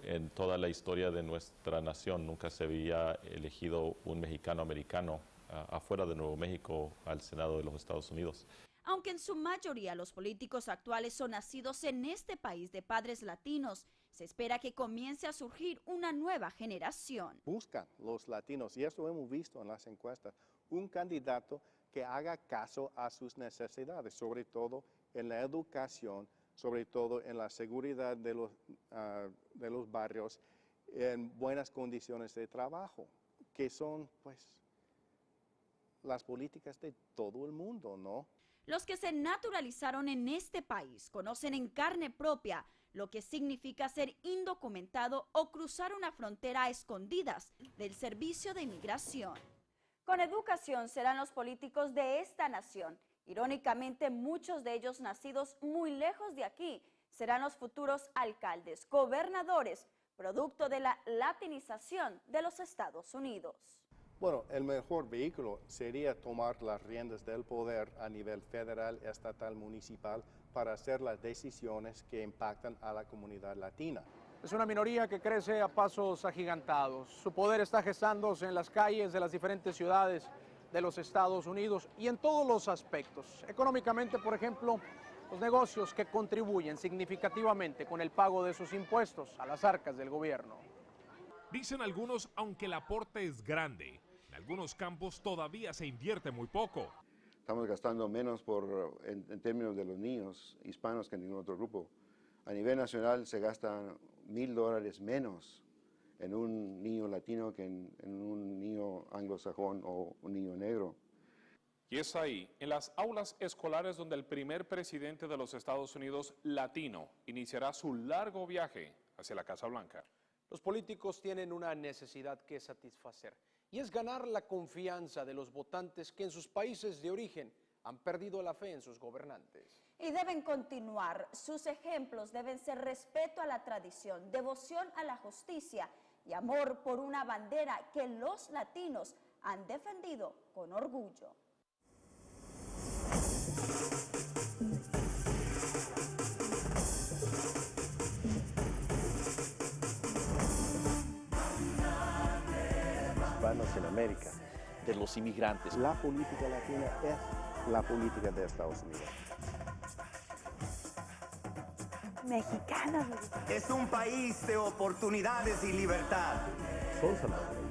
En toda la historia de nuestra nación nunca se había elegido un mexicano-americano afuera de Nuevo México al Senado de los Estados Unidos. Aunque en su mayoría los políticos actuales son nacidos en este país de padres latinos, se espera que comience a surgir una nueva generación. Buscan los latinos, y eso hemos visto en las encuestas, un candidato que haga caso a sus necesidades, sobre todo en la educación, sobre todo en la seguridad de los barrios, en buenas condiciones de trabajo, que son pues las políticas de todo el mundo, ¿no? Los que se naturalizaron en este país conocen en carne propia lo que significa ser indocumentado o cruzar una frontera a escondidas del Servicio de Inmigración. Con educación serán los políticos de esta nación. Irónicamente, muchos de ellos nacidos muy lejos de aquí serán los futuros alcaldes, gobernadores, producto de la latinización de los Estados Unidos. Bueno, el mejor vehículo sería tomar las riendas del poder a nivel federal, estatal, municipal, para hacer las decisiones que impactan a la comunidad latina. Es una minoría que crece a pasos agigantados. Su poder está gestándose en las calles de las diferentes ciudades de los Estados Unidos y en todos los aspectos. Económicamente, por ejemplo, los negocios que contribuyen significativamente con el pago de sus impuestos a las arcas del gobierno. Dicen algunos, aunque el aporte es grande, en algunos campos todavía se invierte muy poco. Estamos gastando menos en términos de los niños hispanos que en ningún otro grupo. A nivel nacional se gastan $1,000 menos en un niño latino que en un niño anglosajón o un niño negro. Y es ahí, en las aulas escolares, donde el primer presidente de los Estados Unidos latino iniciará su largo viaje hacia la Casa Blanca. Los políticos tienen una necesidad que satisfacer, y es ganar la confianza de los votantes que en sus países de origen han perdido la fe en sus gobernantes. Y deben continuar. Sus ejemplos deben ser respeto a la tradición, devoción a la justicia y amor por una bandera que los latinos han defendido con orgullo. Hispanos en América, de los inmigrantes. La política latina es la política de Estados Unidos. Mexicanos. Es un país de oportunidades y libertad. Son salvadoreños.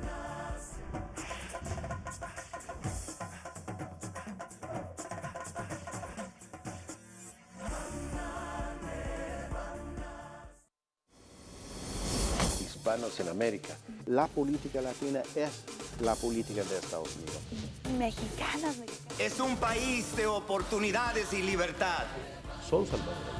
Hispanos en América. La política latina es la política de Estados Unidos. Mexicanos. Es un país de oportunidades y libertad. Son salvadoreños.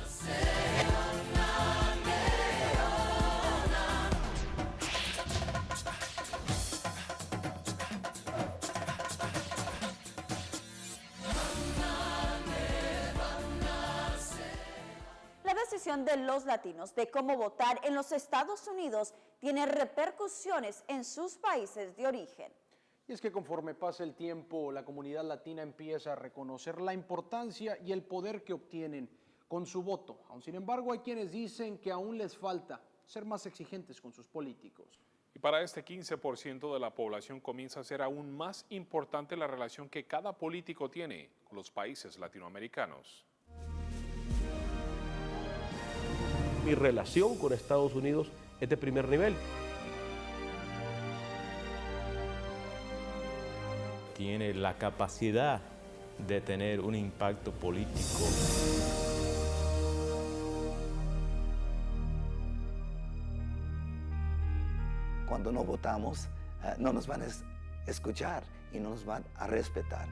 La decisión de los latinos de cómo votar en los Estados Unidos tiene repercusiones en sus países de origen. Y es que conforme pasa el tiempo, la comunidad latina empieza a reconocer la importancia y el poder que obtienen con su voto. Aún sin embargo, hay quienes dicen que aún les falta ser más exigentes con sus políticos. Y para este 15% de la población comienza a ser aún más importante la relación que cada político tiene con los países latinoamericanos. Mi relación con Estados Unidos es de primer nivel. Tiene la capacidad de tener un impacto político. Cuando no votamos, no nos van a escuchar y no nos van a respetar.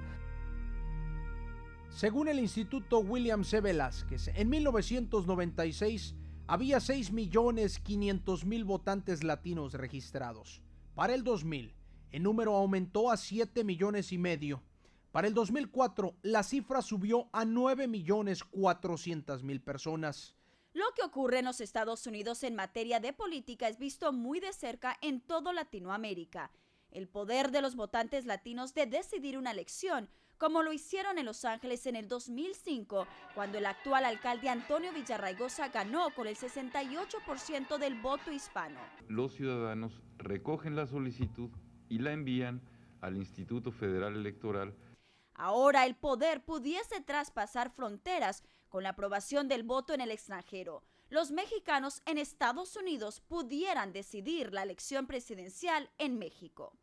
Según el Instituto William C. Velázquez, en 1996 había 6.500.000 votantes latinos registrados. Para el 2000, el número aumentó a 7,5 millones. Para el 2004, la cifra subió a 9,4 millones personas. Lo que ocurre en los Estados Unidos en materia de política es visto muy de cerca en todo Latinoamérica. El poder de los votantes latinos de decidir una elección, como lo hicieron en Los Ángeles en el 2005, cuando el actual alcalde Antonio Villarraigosa ganó con el 68% del voto hispano. Los ciudadanos recogen la solicitud y la envían al Instituto Federal Electoral. Ahora el poder pudiese traspasar fronteras con la aprobación del voto en el extranjero. Los mexicanos en Estados Unidos pudieran decidir la elección presidencial en México.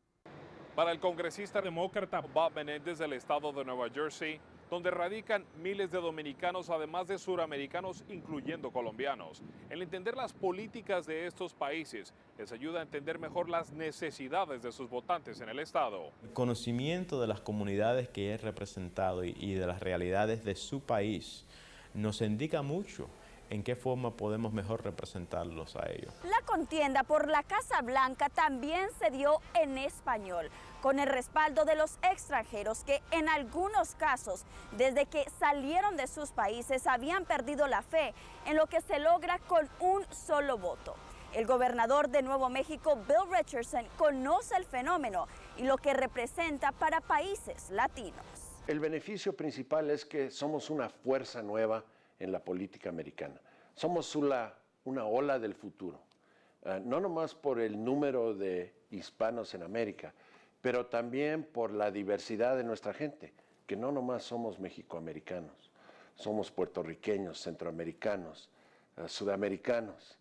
Para el congresista demócrata Bob Menéndez del estado de Nueva Jersey, donde radican miles de dominicanos, además de suramericanos, incluyendo colombianos. El entender las políticas de estos países les ayuda a entender mejor las necesidades de sus votantes en el estado. El conocimiento de las comunidades que he representado y de las realidades de su país nos indica mucho en qué forma podemos mejor representarlos a ellos. La contienda por la Casa Blanca también se dio en español, con el respaldo de los extranjeros que en algunos casos, desde que salieron de sus países, habían perdido la fe en lo que se logra con un solo voto. El gobernador de Nuevo México, Bill Richardson, conoce el fenómeno y lo que representa para países latinos. El beneficio principal es que somos una fuerza nueva en la política americana. Somos una ola del futuro, no nomás por el número de hispanos en América, pero también por la diversidad de nuestra gente, que no nomás somos mexicoamericanos, somos puertorriqueños, centroamericanos, sudamericanos,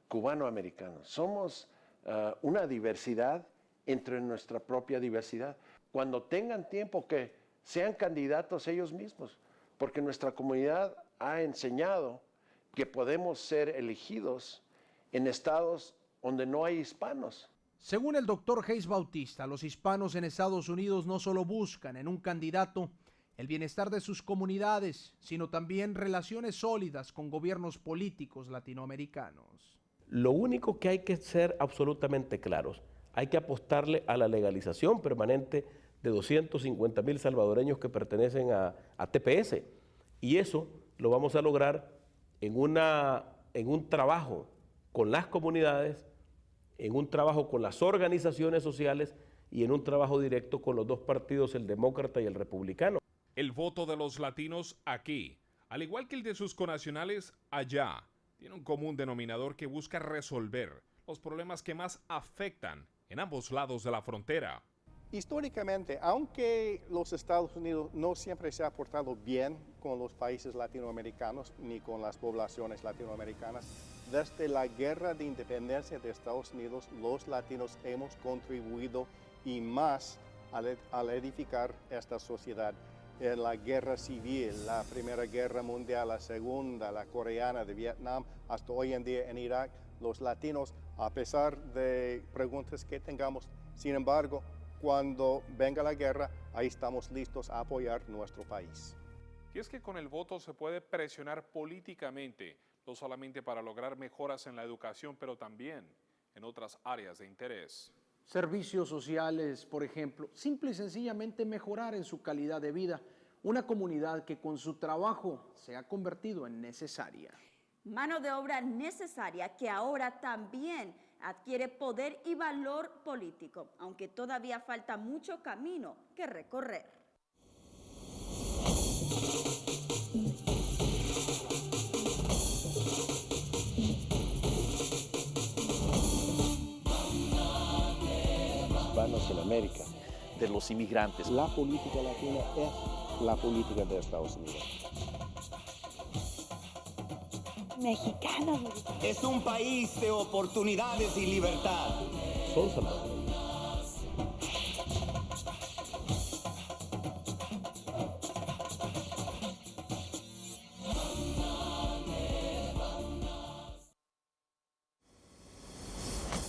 cubanoamericanos. Somos una diversidad entre nuestra propia diversidad. Cuando tengan tiempo, que sean candidatos ellos mismos, porque nuestra comunidad ha enseñado que podemos ser elegidos en estados donde no hay hispanos. Según el doctor Hayes Bautista, los hispanos en Estados Unidos no solo buscan en un candidato el bienestar de sus comunidades, sino también relaciones sólidas con gobiernos políticos latinoamericanos. Lo único que hay que ser absolutamente claros, hay que apostarle a la legalización permanente de 250,000 salvadoreños que pertenecen a TPS. Y eso lo vamos a lograr en un trabajo con las comunidades, en un trabajo con las organizaciones sociales y en un trabajo directo con los dos partidos, el demócrata y el republicano. El voto de los latinos aquí, al igual que el de sus connacionales allá, tiene un común denominador que busca resolver los problemas que más afectan en ambos lados de la frontera. Históricamente, aunque los Estados Unidos no siempre se ha portado bien con los países latinoamericanos ni con las poblaciones latinoamericanas, desde la guerra de independencia de Estados Unidos, los latinos hemos contribuido y más al edificar esta sociedad. En la guerra civil, la Primera Guerra Mundial, la Segunda, la coreana de Vietnam, hasta hoy en día en Irak, los latinos, a pesar de preguntas que tengamos, sin embargo, cuando venga la guerra, ahí estamos listos a apoyar nuestro país. Y es que con el voto se puede presionar políticamente, no solamente para lograr mejoras en la educación, pero también en otras áreas de interés. Servicios sociales, por ejemplo, simple y sencillamente mejorar en su calidad de vida, una comunidad que con su trabajo se ha convertido en necesaria. Mano de obra necesaria que ahora también adquiere poder y valor político, aunque todavía falta mucho camino que recorrer. Hispanos en América. De los inmigrantes. La política latina es la política de Estados Unidos. Mexicano. Es un país de oportunidades y libertad. Son salvadoreños.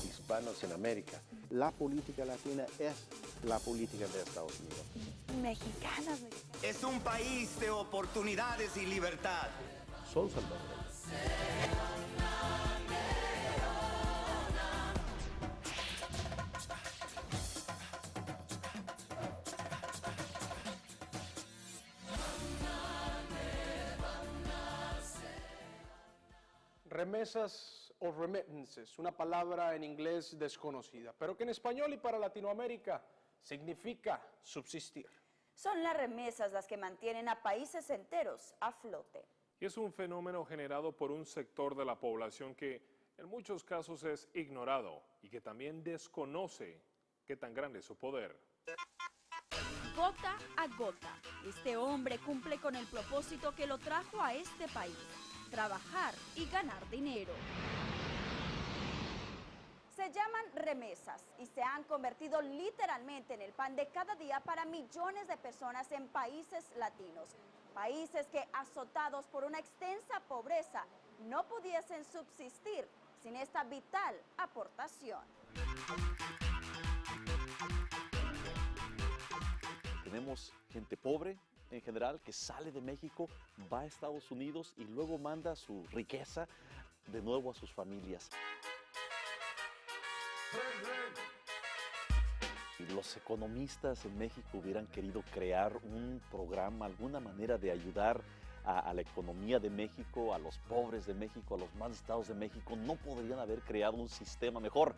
Hispanos en América. La política latina es la política de Estados Unidos. Mexicanos. Es un país de oportunidades y libertad. Son salvadoreños. Remesas o remittances, una palabra en inglés desconocida, pero que en español y para Latinoamérica significa subsistir. Son las remesas las que mantienen a países enteros a flote. Y es un fenómeno generado por un sector de la población que en muchos casos es ignorado y que también desconoce qué tan grande es su poder. Gota a gota, este hombre cumple con el propósito que lo trajo a este país: trabajar y ganar dinero. Se llaman remesas y se han convertido literalmente en el pan de cada día para millones de personas en países latinos. Países que, azotados por una extensa pobreza, no pudiesen subsistir sin esta vital aportación. Tenemos gente pobre en general que sale de México, va a Estados Unidos y luego manda su riqueza de nuevo a sus familias. Los economistas en México hubieran querido crear un programa, alguna manera de ayudar a la economía de México, a los pobres de México, a los más estados de México. No podrían haber creado un sistema mejor.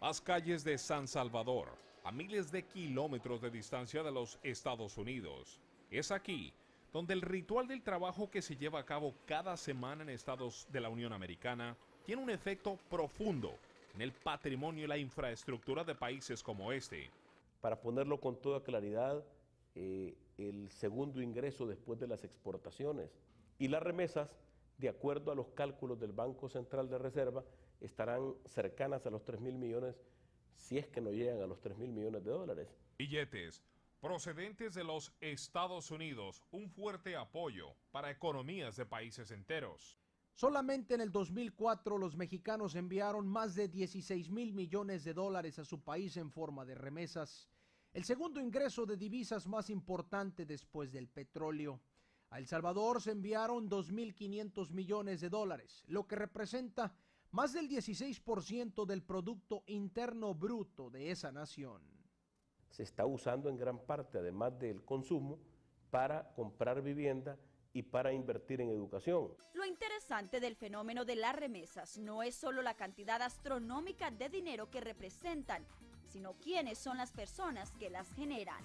Las calles de San Salvador, a miles de kilómetros de distancia de los Estados Unidos. Es aquí donde el ritual del trabajo que se lleva a cabo cada semana en estados de la Unión Americana tiene un efecto profundo en el patrimonio y la infraestructura de países como este. Para ponerlo con toda claridad, el segundo ingreso después de las exportaciones y las remesas, de acuerdo a los cálculos del Banco Central de Reserva, estarán cercanas a los 3.000 millones, si es que no llegan a los 3.000 millones de dólares. Billetes procedentes de los Estados Unidos, un fuerte apoyo para economías de países enteros. Solamente en el 2004 los mexicanos enviaron más de 16.000 millones de dólares a su país en forma de remesas, el segundo ingreso de divisas más importante después del petróleo. A El Salvador se enviaron 2.500 millones de dólares, lo que representa más del 16% del Producto Interno Bruto de esa nación. Se está usando en gran parte, además del consumo, para comprar vivienda y para invertir en educación. Lo interesante del fenómeno de las remesas no es solo la cantidad astronómica de dinero que representan, sino quiénes son las personas que las generan.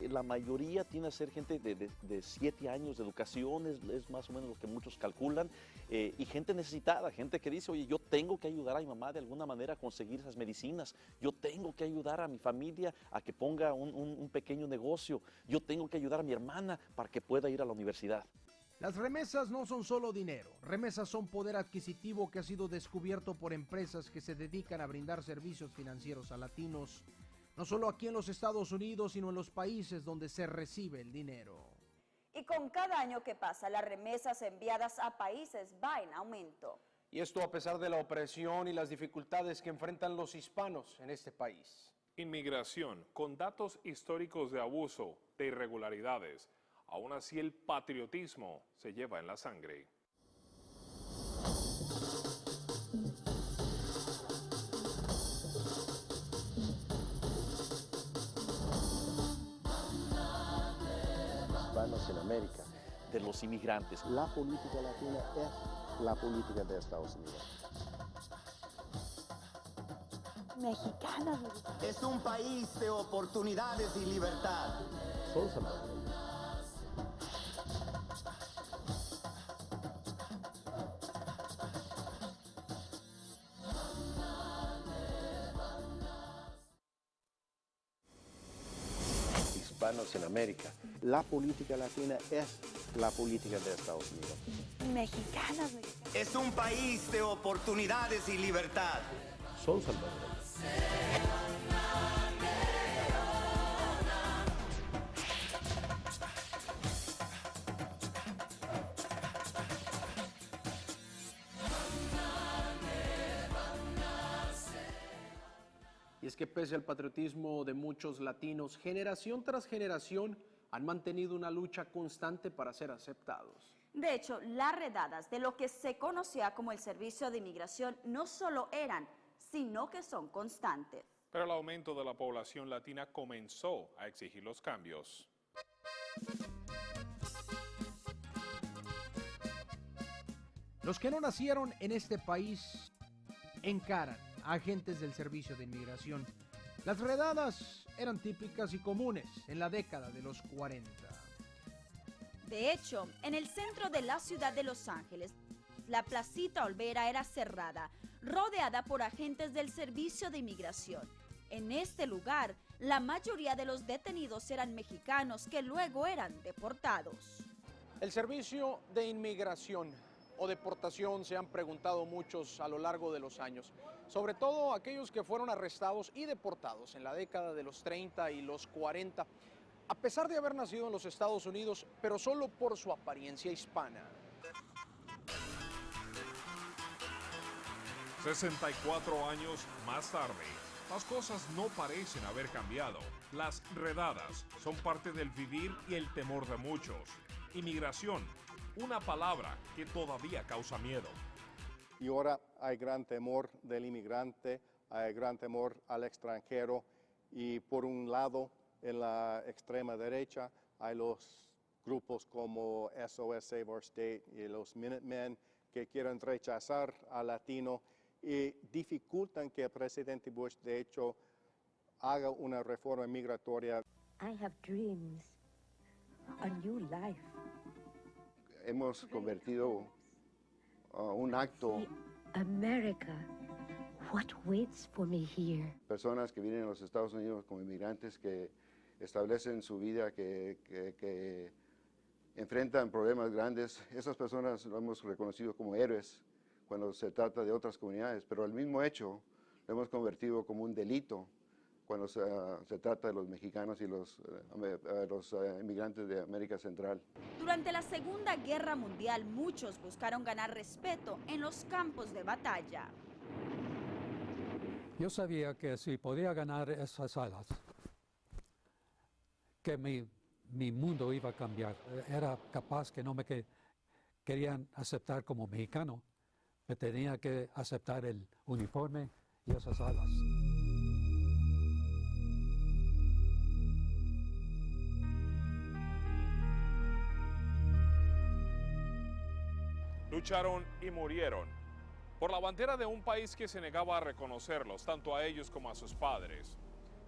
La mayoría tiene a ser gente de 7 años de educación, es más o menos lo que muchos calculan, y gente necesitada, gente que dice, oye, yo tengo que ayudar a mi mamá de alguna manera a conseguir esas medicinas, yo tengo que ayudar a mi familia a que ponga un pequeño negocio, yo tengo que ayudar a mi hermana para que pueda ir a la universidad. Las remesas no son solo dinero, remesas son poder adquisitivo que ha sido descubierto por empresas que se dedican a brindar servicios financieros a latinos, no solo aquí en los Estados Unidos, sino en los países donde se recibe el dinero. Y con cada año que pasa, las remesas enviadas a países va en aumento. Y esto a pesar de la opresión y las dificultades que enfrentan los hispanos en este país. Inmigración con datos históricos de abuso, de irregularidades. Aún así, el patriotismo se lleva en la sangre. Hispanos en América. De los inmigrantes. La política latina es la política de Estados Unidos. Mexicanos. Es un país de oportunidades y libertad. Son salvadoreños. Hispanos en América. La política latina es la política de Estados Unidos. Mexicanos. Es un país de oportunidades y libertad. Son salvadoreños. Y es que pese al patriotismo de muchos latinos, generación tras generación han mantenido una lucha constante para ser aceptados. De hecho, las redadas de lo que se conocía como el Servicio de Inmigración no solo eran, sino que son constantes. Pero el aumento de la población latina comenzó a exigir los cambios. Los que no nacieron en este país encaran a agentes del Servicio de Inmigración. Las redadas eran típicas y comunes en la década de los 40. De hecho, en el centro de la ciudad de Los Ángeles, la Placita Olvera era cerrada, rodeada por agentes del Servicio de Inmigración. En este lugar, la mayoría de los detenidos eran mexicanos que luego eran deportados. El Servicio de Inmigración o deportación se han preguntado muchos a lo largo de los años, sobre todo aquellos que fueron arrestados y deportados en la década de los 30 y los 40, a pesar de haber nacido en los Estados Unidos, pero solo por su apariencia hispana. 64 años más tarde, las cosas no parecen haber cambiado. Las redadas son parte del vivir y el temor de muchos. Inmigración, una palabra que todavía causa miedo. Y ahora hay gran temor del inmigrante, hay gran temor al extranjero y por un lado en la extrema derecha hay los grupos como SOS Save Our State y los Minutemen que quieren rechazar al latino y dificultan que el presidente Bush de hecho haga una reforma migratoria. I have dreams, a new life. Hemos convertido un acto. America, what waits for me here? Personas que vienen a los Estados Unidos como inmigrantes que establecen su vida, que enfrentan problemas grandes. Esas personas lo hemos reconocido como héroes cuando se trata de otras comunidades, pero el mismo hecho lo hemos convertido como un delito cuando se trata de los mexicanos y los inmigrantes de América Central. Durante la Segunda Guerra Mundial, muchos buscaron ganar respeto en los campos de batalla. Yo sabía que si podía ganar esas alas, que mi mundo iba a cambiar. Era capaz que no me querían aceptar como mexicano. Me tenía que aceptar el uniforme y esas alas. Lucharon y murieron por la bandera de un país que se negaba a reconocerlos, tanto a ellos como a sus padres.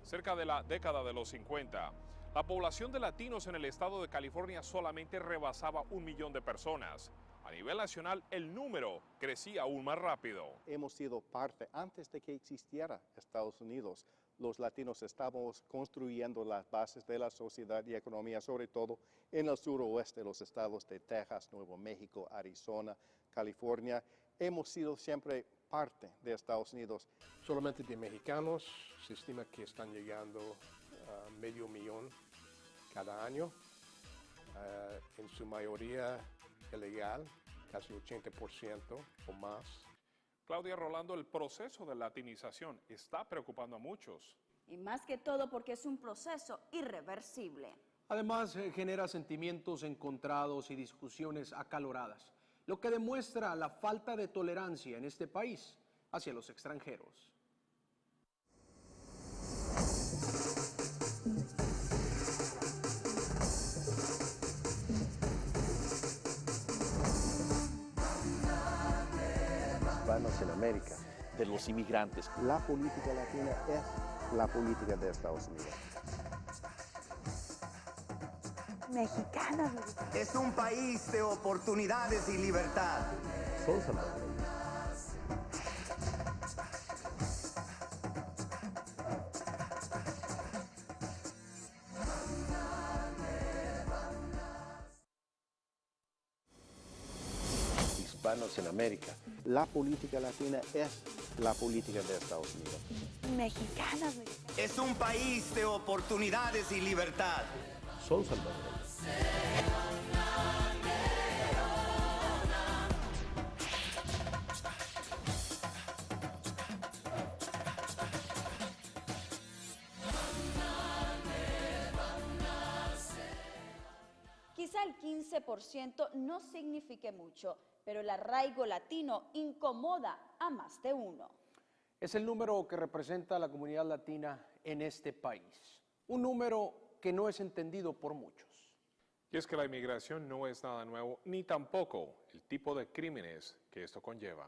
Cerca de la década de los 50, la población de latinos en el estado de California solamente rebasaba 1 millón de personas. A nivel nacional, el número crecía aún más rápido. Hemos sido parte, antes de que existiera Estados Unidos, los latinos estábamos construyendo las bases de la sociedad y economía, sobre todo en el suroeste de los estados de Texas, Nuevo México, Arizona, California. Hemos sido siempre parte de Estados Unidos. Solamente de mexicanos se estima que están llegando a 500,000 cada año, en su mayoría ilegal, casi 80% o más. Claudia Rolando, el proceso de latinización está preocupando a muchos. Y más que todo porque es un proceso irreversible. Además, genera sentimientos encontrados y discusiones acaloradas, lo que demuestra la falta de tolerancia en este país hacia los extranjeros. Hispanos en América. De los inmigrantes. La política latina es la política de Estados Unidos. Mexicana. Es un país de oportunidades y libertad. Son salvadoreños. Hispanos en América. La política latina es la política de Estados Unidos. Mexicana. Es un país de oportunidades y libertad. Son salvadoreños. Quizá el 15% no signifique mucho, pero el arraigo latino incomoda a más de uno. Es el número que representa a la comunidad latina en este país. Un número que no es entendido por muchos. Y es que la inmigración no es nada nuevo, ni tampoco el tipo de crímenes que esto conlleva.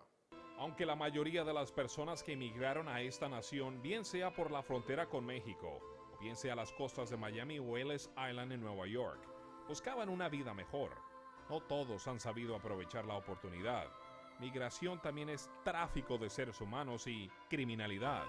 Aunque la mayoría de las personas que emigraron a esta nación, bien sea por la frontera con México, o bien sea a las costas de Miami o Ellis Island en Nueva York, buscaban una vida mejor. No todos han sabido aprovechar la oportunidad. Migración también es tráfico de seres humanos y criminalidad.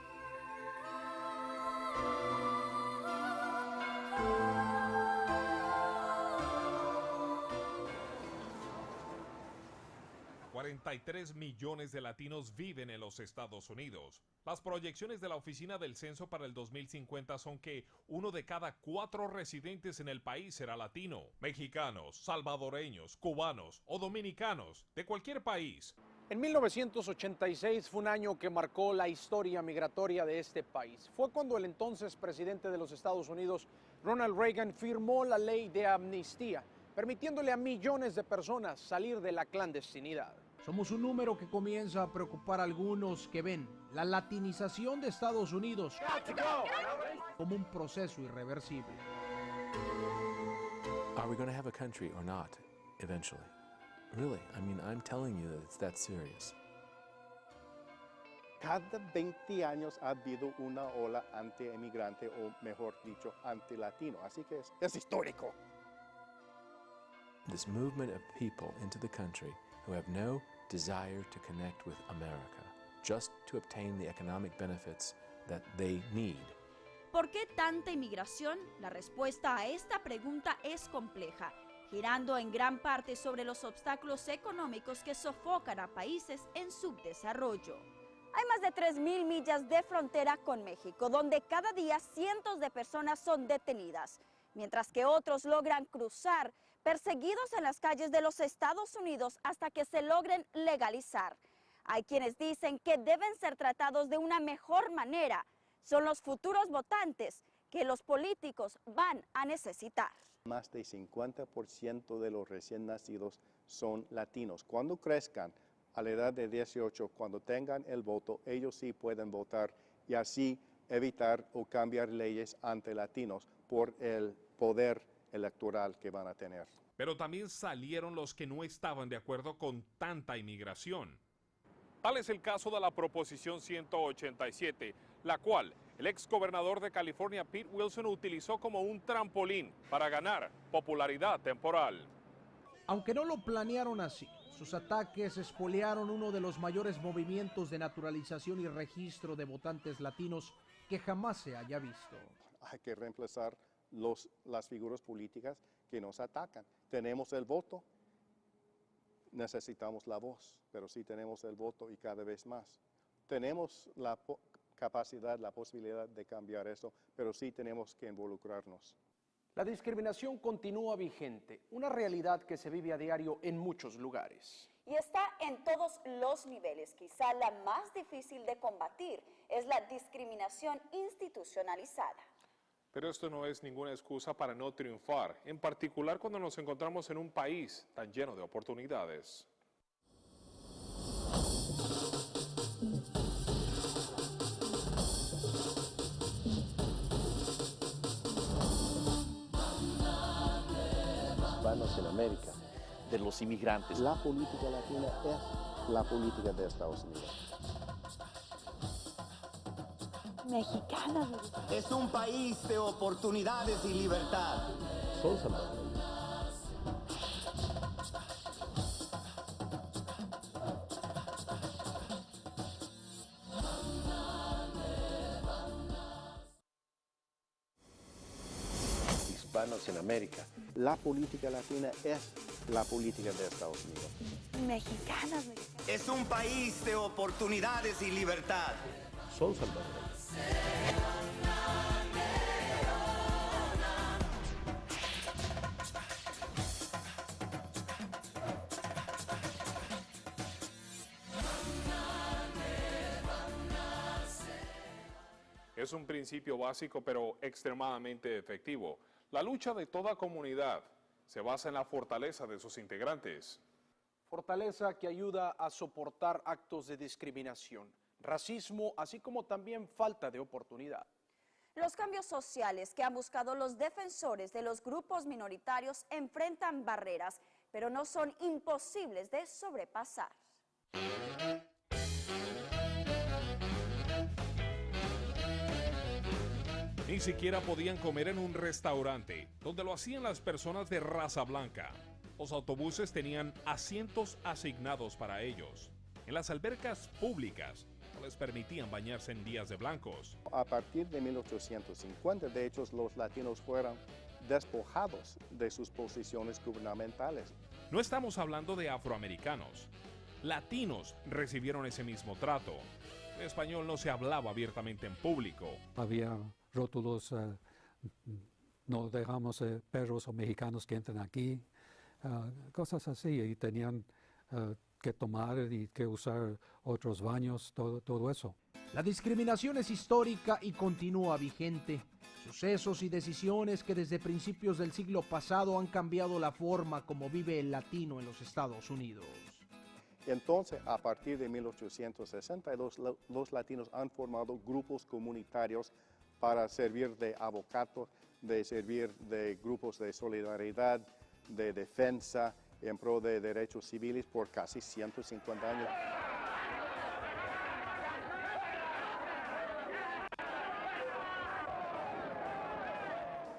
$43 millones de latinos viven en los Estados Unidos. Las proyecciones de la Oficina del Censo para el 2050 son que 1 de cada 4 residentes en el país será latino. Mexicanos, salvadoreños, cubanos o dominicanos de cualquier país. En 1986 fue un año que marcó la historia migratoria de este país. Fue cuando el entonces presidente de los Estados Unidos, Ronald Reagan, firmó la ley de amnistía, permitiéndole a millones de personas salir de la clandestinidad. Somos un número que comienza a preocupar a algunos que ven la latinización de Estados Unidos como un proceso irreversible. Are we going to have a country or not, eventually? Really, I mean, I'm telling you that it's that serious. Cada 20 años ha habido una ola anti-emigrante, o mejor dicho, anti-latino. Así que es histórico. This movement of people into the country who have no desire to connect with America, just to obtain the economic benefits that they need. ¿Por qué tanta inmigración? La respuesta a esta pregunta es compleja, girando en gran parte sobre los obstáculos económicos que sofocan a países en subdesarrollo. Hay más de 3,000 millas de frontera con México, donde cada día cientos de personas son detenidas, mientras que otros logran cruzar perseguidos en las calles de los Estados Unidos hasta que se logren legalizar. Hay quienes dicen que deben ser tratados de una mejor manera. Son los futuros votantes que los políticos van a necesitar. Más del 50% de los recién nacidos son latinos. Cuando crezcan a la edad de 18, cuando tengan el voto, ellos sí pueden votar y así evitar o cambiar leyes anti-latinos por el poder electoral que van a tener. Pero también salieron los que no estaban de acuerdo con tanta inmigración. Tal es el caso de la Proposición 187, la cual el exgobernador de California, Pete Wilson, utilizó como un trampolín para ganar popularidad temporal. Aunque no lo planearon así, sus ataques espolearon uno de los mayores movimientos de naturalización y registro de votantes latinos que jamás se haya visto. Hay que reemplazar las figuras políticas que nos atacan. Tenemos el voto, necesitamos la voz, pero sí tenemos el voto y cada vez más. Tenemos la capacidad, la posibilidad de cambiar eso, pero sí tenemos que involucrarnos. La discriminación continúa vigente, una realidad que se vive a diario en muchos lugares. Y está en todos los niveles. Quizá la más difícil de combatir es la discriminación institucionalizada. Pero esto no es ninguna excusa para no triunfar, en particular cuando nos encontramos en un país tan lleno de oportunidades. Hispanos en América, de los inmigrantes. La política latina es la política de Estados Unidos. Mexicana. Es un país de oportunidades y libertad. Son salvadoreños. Hispanos en América. La política latina es la política de Estados Unidos. Mexicanas. Es un país de oportunidades y libertad. Son salvadoreños. Es un principio básico pero extremadamente efectivo. La lucha de toda comunidad se basa en la fortaleza de sus integrantes. Fortaleza que ayuda a soportar actos de discriminación, racismo, así como también falta de oportunidad. Los cambios sociales que han buscado los defensores de los grupos minoritarios enfrentan barreras, pero no son imposibles de sobrepasar. Ni siquiera podían comer en un restaurante, donde lo hacían las personas de raza blanca. Los autobuses tenían asientos asignados para ellos. En las albercas públicas no les permitían bañarse en días de blancos. A partir de 1850, de hecho, los latinos fueron despojados de sus posiciones gubernamentales. No estamos hablando de afroamericanos. Latinos recibieron ese mismo trato. El español no se hablaba abiertamente en público. Había rótulos, no dejamos perros o mexicanos que entren aquí, cosas así, y tenían que tomar y que usar otros baños, todo eso. La discriminación es histórica y continúa vigente. Sucesos y decisiones que desde principios del siglo pasado han cambiado la forma como vive el latino en los Estados Unidos. Entonces, a partir de 1862, los latinos han formado grupos comunitarios para servir de abogados, de servir de grupos de solidaridad, de defensa en pro de derechos civiles por casi 150 años.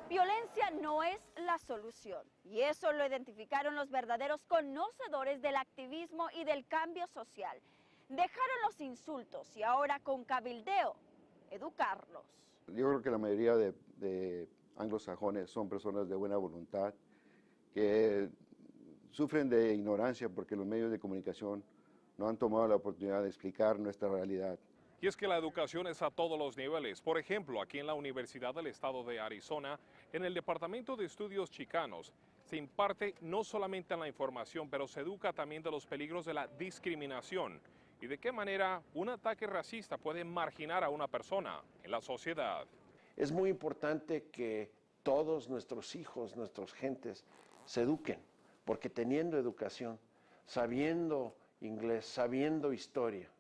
Violencia no es la solución, y eso lo identificaron los verdaderos conocedores del activismo y del cambio social. Dejaron los insultos y ahora con cabildeo, educarlos. Yo creo que la mayoría de anglosajones son personas de buena voluntad que sufren de ignorancia porque los medios de comunicación no han tomado la oportunidad de explicar nuestra realidad. Y es que la educación es a todos los niveles. Por ejemplo, aquí en la Universidad del Estado de Arizona, en el Departamento de Estudios Chicanos, se imparte no solamente la información, pero se educa también de los peligros de la discriminación y de qué manera un ataque racista puede marginar a una persona en la sociedad. Es muy importante que todos nuestros hijos, nuestras gentes, se eduquen, porque teniendo educación, sabiendo inglés, sabiendo historia,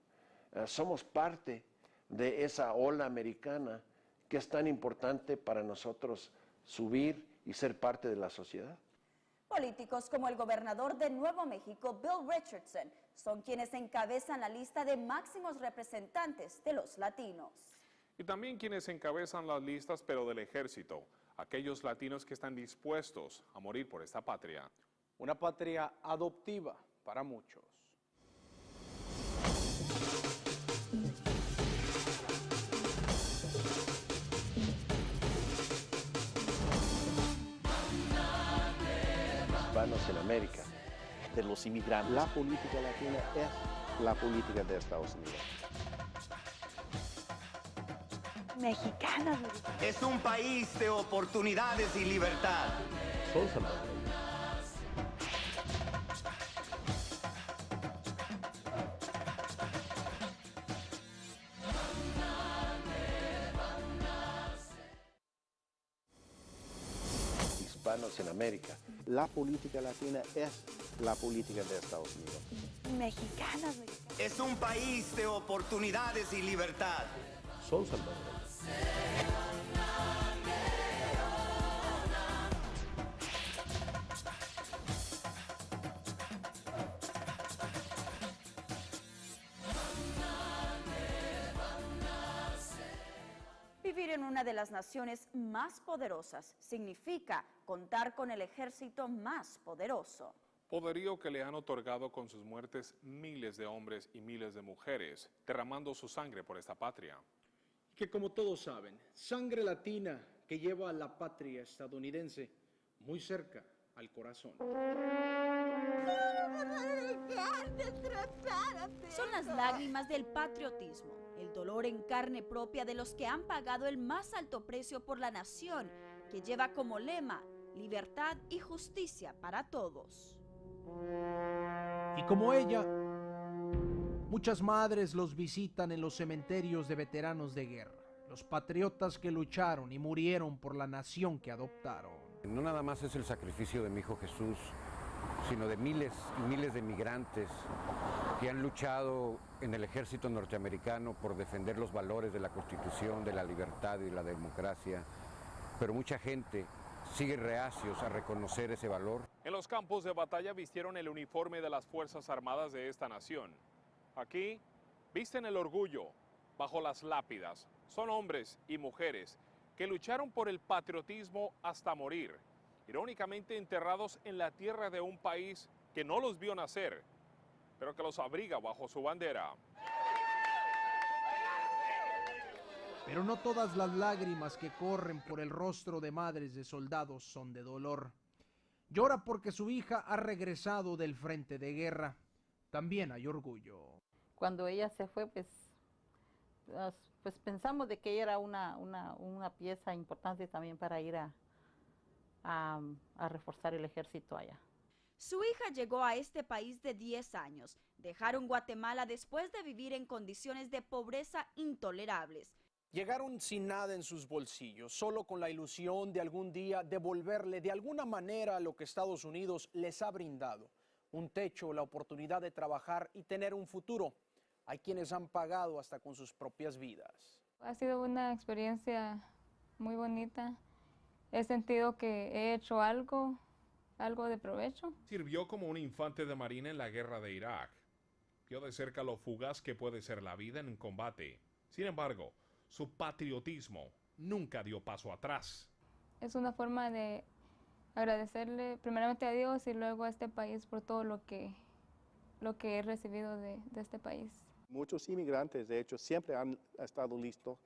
somos parte de esa ola americana que es tan importante para nosotros subir y ser parte de la sociedad. Políticos como el gobernador de Nuevo México, Bill Richardson, son quienes encabezan la lista de máximos representantes de los latinos. Y también quienes encabezan las listas, pero del ejército, aquellos latinos que están dispuestos a morir por esta patria. Una patria adoptiva para muchos. Hispanos en América. De los inmigrantes. La política latina es la política de Estados Unidos. Mexicana. Es un país de oportunidades y libertad. Son salvadoreños. Hispanos en América. La política latina es la política de Estados Unidos. Mexicana. Es un país de oportunidades y libertad. Son salvadoreños. Vivir en una de las naciones más poderosas significa contar con el ejército más poderoso. Poderío que le han otorgado con sus muertes miles de hombres y miles de mujeres, derramando su sangre por esta patria. Que como todos saben, sangre latina que lleva a la patria estadounidense muy cerca al corazón. Son las lágrimas del patriotismo, el dolor en carne propia de los que han pagado el más alto precio por la nación, que lleva como lema libertad y justicia para todos. Y como ella, muchas madres los visitan en los cementerios de veteranos de guerra, los patriotas que lucharon y murieron por la nación que adoptaron. No nada más es el sacrificio de mi hijo Jesús sino de miles y miles de migrantes que han luchado en el ejército norteamericano por defender los valores de la Constitución, de la libertad y de la democracia, pero mucha gente sigue reacios a reconocer ese valor. En los campos de batalla vistieron el uniforme de las Fuerzas Armadas de esta nación. Aquí visten el orgullo bajo las lápidas. Son hombres y mujeres que lucharon por el patriotismo hasta morir, irónicamente enterrados en la tierra de un país que no los vio nacer, pero que los abriga bajo su bandera. Pero no todas las lágrimas que corren por el rostro de madres de soldados son de dolor. Llora porque su hija ha regresado del frente de guerra. También hay orgullo. Cuando ella se fue, pues pensamos de que ella era una pieza importante también para ir a reforzar el ejército allá. Su hija llegó a este país de 10 años. Dejaron Guatemala después de vivir en condiciones de pobreza intolerables. Llegaron sin nada en sus bolsillos, solo con la ilusión de algún día devolverle de alguna manera lo que Estados Unidos les ha brindado. Un techo, la oportunidad de trabajar y tener un futuro. Hay quienes han pagado hasta con sus propias vidas. Ha sido una experiencia muy bonita. He sentido que he hecho algo de provecho. Sirvió como un infante de marina en la guerra de Irak. Vio de cerca lo fugaz que puede ser la vida en combate. Sin embargo, su patriotismo nunca dio paso atrás. Es una forma de agradecerle primeramente a Dios y luego a este país por todo lo que he recibido de este país. Muchos inmigrantes, de hecho, siempre han estado listos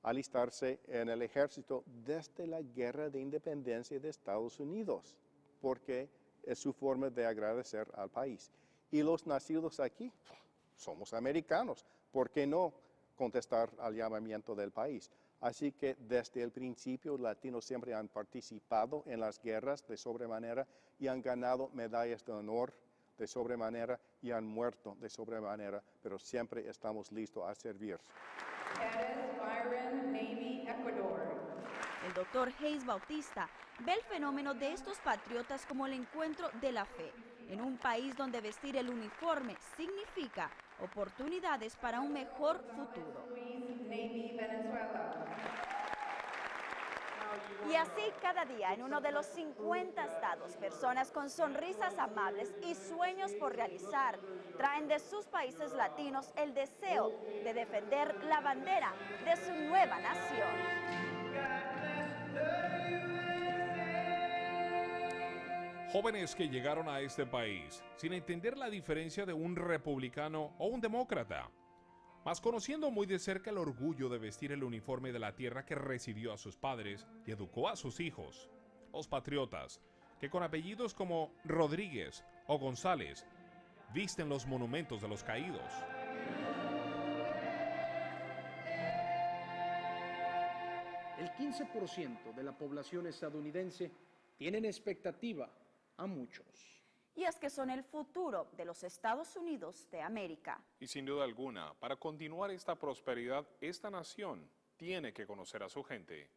a alistarse en el ejército desde la guerra de independencia de Estados Unidos, porque es su forma de agradecer al país. Y los nacidos aquí, somos americanos, ¿por qué no contestar al llamamiento del país? Así que desde el principio los latinos siempre han participado en las guerras de sobremanera y han ganado medallas de honor de sobremanera y han muerto de sobremanera, pero siempre estamos listos a servir. El doctor Hayes Bautista ve el fenómeno de estos patriotas como el encuentro de la fe, en un país donde vestir el uniforme significa oportunidades para un mejor futuro. Y así cada día en uno de los 50 estados, personas con sonrisas amables y sueños por realizar traen de sus países latinos el deseo de defender la bandera de su nueva nación. Jóvenes que llegaron a este país sin entender la diferencia de un republicano o un demócrata, mas conociendo muy de cerca el orgullo de vestir el uniforme de la tierra que recibió a sus padres y educó a sus hijos. Los patriotas, que con apellidos como Rodríguez o González, visten los monumentos de los caídos. El 15% de la población estadounidense tienen expectativa a muchos. Y es que son el futuro de los Estados Unidos de América. Y sin duda alguna, para continuar esta prosperidad, esta nación tiene que conocer a su gente.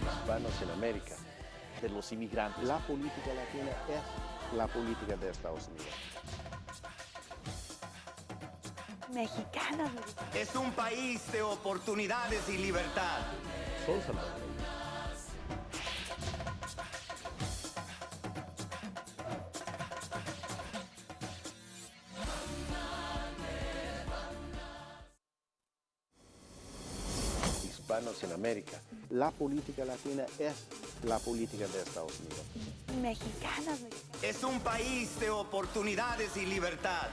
Hispanos en América, de los inmigrantes. La política latina es la política de Estados Unidos. Mexicanos. Es un país de oportunidades y libertad. Son salvadoreños. Hispanos en América. La política latina es la política de Estados Unidos. Mexicanos. Es un país de oportunidades y libertad.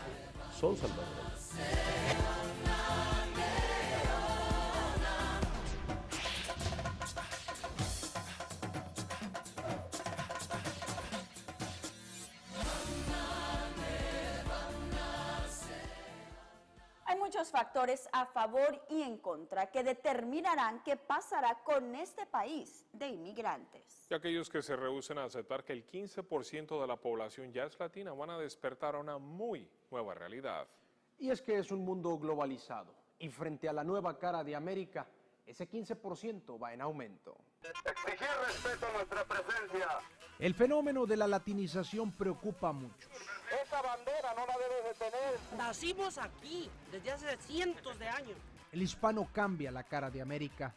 Son salvadoreños. Hay muchos muchos factores a favor y en contra que determinarán qué pasará con este país de inmigrantes. Y aquellos que se rehúsen a aceptar que el 15% de la población ya es latina van a despertar a una muy nueva realidad. Y es que es un mundo globalizado y frente a la nueva cara de América, ese 15% va en aumento. Exigir respeto a nuestra presencia. El fenómeno de la latinización preocupa a muchos. Esa bandera no la debes de tener. Nacimos aquí desde hace cientos de años. El hispano cambia la cara de América.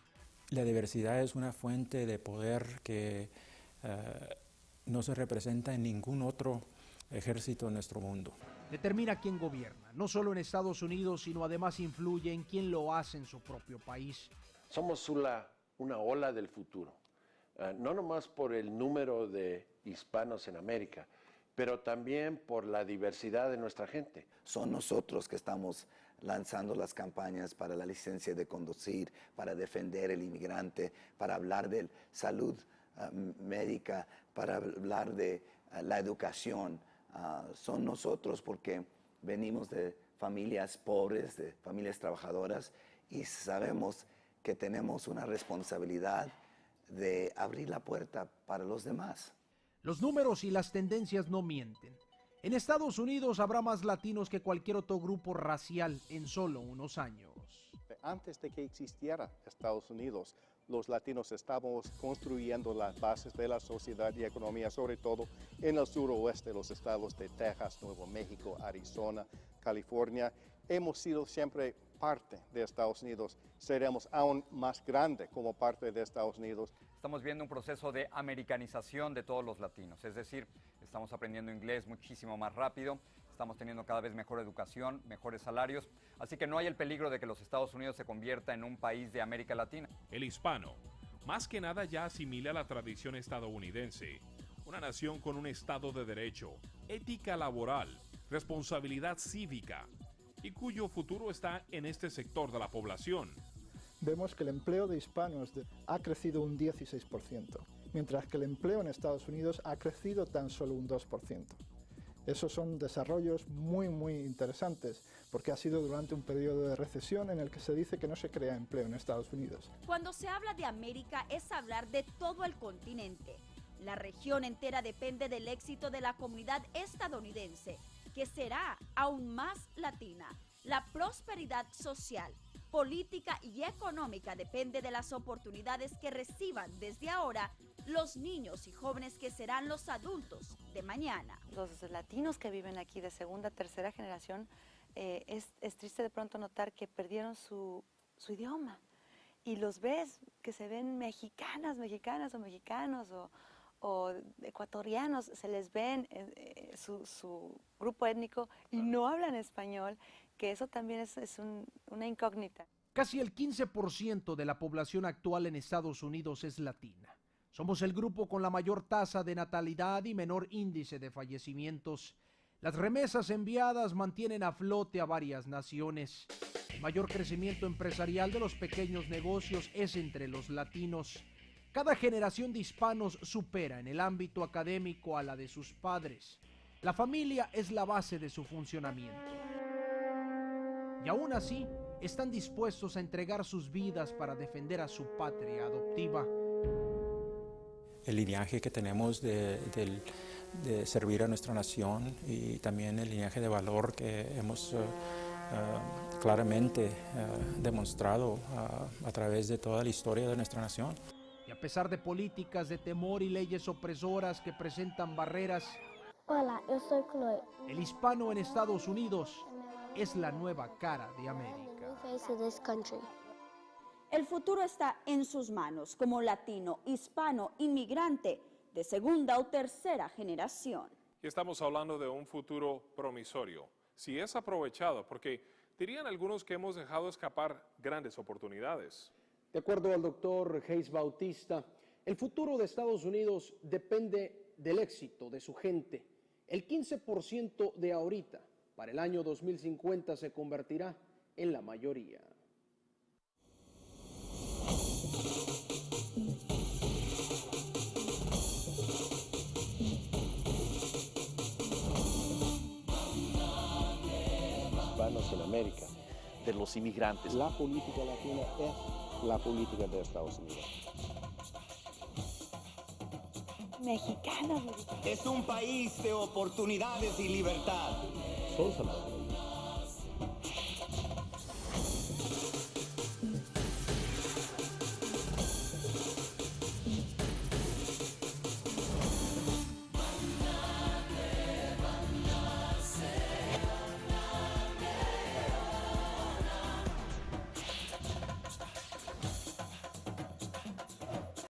La diversidad es una fuente de poder que no se representa en ningún otro ejército en nuestro mundo. Determina quién gobierna, no solo en Estados Unidos, sino además influye en quién lo hace en su propio país. Somos una ola del futuro, no nomás por el número de hispanos en América, pero también por la diversidad de nuestra gente. Son nosotros que estamos lanzando las campañas para la licencia de conducir, para defender el inmigrante, para hablar de salud médica, para hablar de la educación. Son nosotros porque venimos de familias pobres, de familias trabajadoras y sabemos que tenemos una responsabilidad de abrir la puerta para los demás. Los números y las tendencias no mienten. En Estados Unidos habrá más latinos que cualquier otro grupo racial en solo unos años. Antes de que existiera Estados Unidos, los latinos estábamos construyendo las bases de la sociedad y economía, sobre todo en el suroeste de los estados de Texas, Nuevo México, Arizona, California. Hemos sido siempre parte de Estados Unidos, seremos aún más grande como parte de Estados Unidos. Estamos viendo un proceso de americanización de todos los latinos, es decir, estamos aprendiendo inglés muchísimo más rápido, estamos teniendo cada vez mejor educación, mejores salarios, así que no hay el peligro de que los Estados Unidos se convierta en un país de América Latina. El hispano, más que nada ya asimila la tradición estadounidense, una nación con un Estado de Derecho, ética laboral, responsabilidad cívica, y cuyo futuro está en este sector de la población. Vemos que el empleo de hispanos ha crecido un 16%, mientras que el empleo en Estados Unidos ha crecido tan solo un 2%. Esos son desarrollos muy interesantes, porque ha sido durante un periodo de recesión en el que se dice que no se crea empleo en Estados Unidos. Cuando se habla de América es hablar de todo el continente. La región entera depende del éxito de la comunidad estadounidense, que será aún más latina. La prosperidad social, política y económica depende de las oportunidades que reciban desde ahora los niños y jóvenes que serán los adultos de mañana. Los latinos que viven aquí de segunda, tercera generación, es triste de pronto notar que perdieron su idioma. Y los ves que se ven mexicanas o mexicanos o ecuatorianos, se les ven su grupo étnico y no hablan español, que eso también es una incógnita. Casi el 15% de la población actual en Estados Unidos es latina. Somos el grupo con la mayor tasa de natalidad y menor índice de fallecimientos. Las remesas enviadas mantienen a flote a varias naciones. El mayor crecimiento empresarial de los pequeños negocios es entre los latinos. Cada generación de hispanos supera en el ámbito académico a la de sus padres. La familia es la base de su funcionamiento. Y aún así, están dispuestos a entregar sus vidas para defender a su patria adoptiva. El linaje que tenemos de servir a nuestra nación y también el linaje de valor que hemos claramente demostrado a través de toda la historia de nuestra nación. Y a pesar de políticas de temor y leyes opresoras que presentan barreras, hola, yo soy Chloe. El hispano en Estados Unidos es la nueva cara de América. El futuro está en sus manos como latino, hispano, inmigrante de segunda o tercera generación. Y estamos hablando de un futuro promisorio, si es aprovechado, porque dirían algunos que hemos dejado escapar grandes oportunidades. De acuerdo al doctor Hayes Bautista, el futuro de Estados Unidos depende del éxito de su gente. El 15% de ahorita, para el año 2050, se convertirá en la mayoría. Hispanos en América. de los inmigrantes. La política latina es la política de Estados Unidos. Mexicano. Es un país de oportunidades y libertad. Solo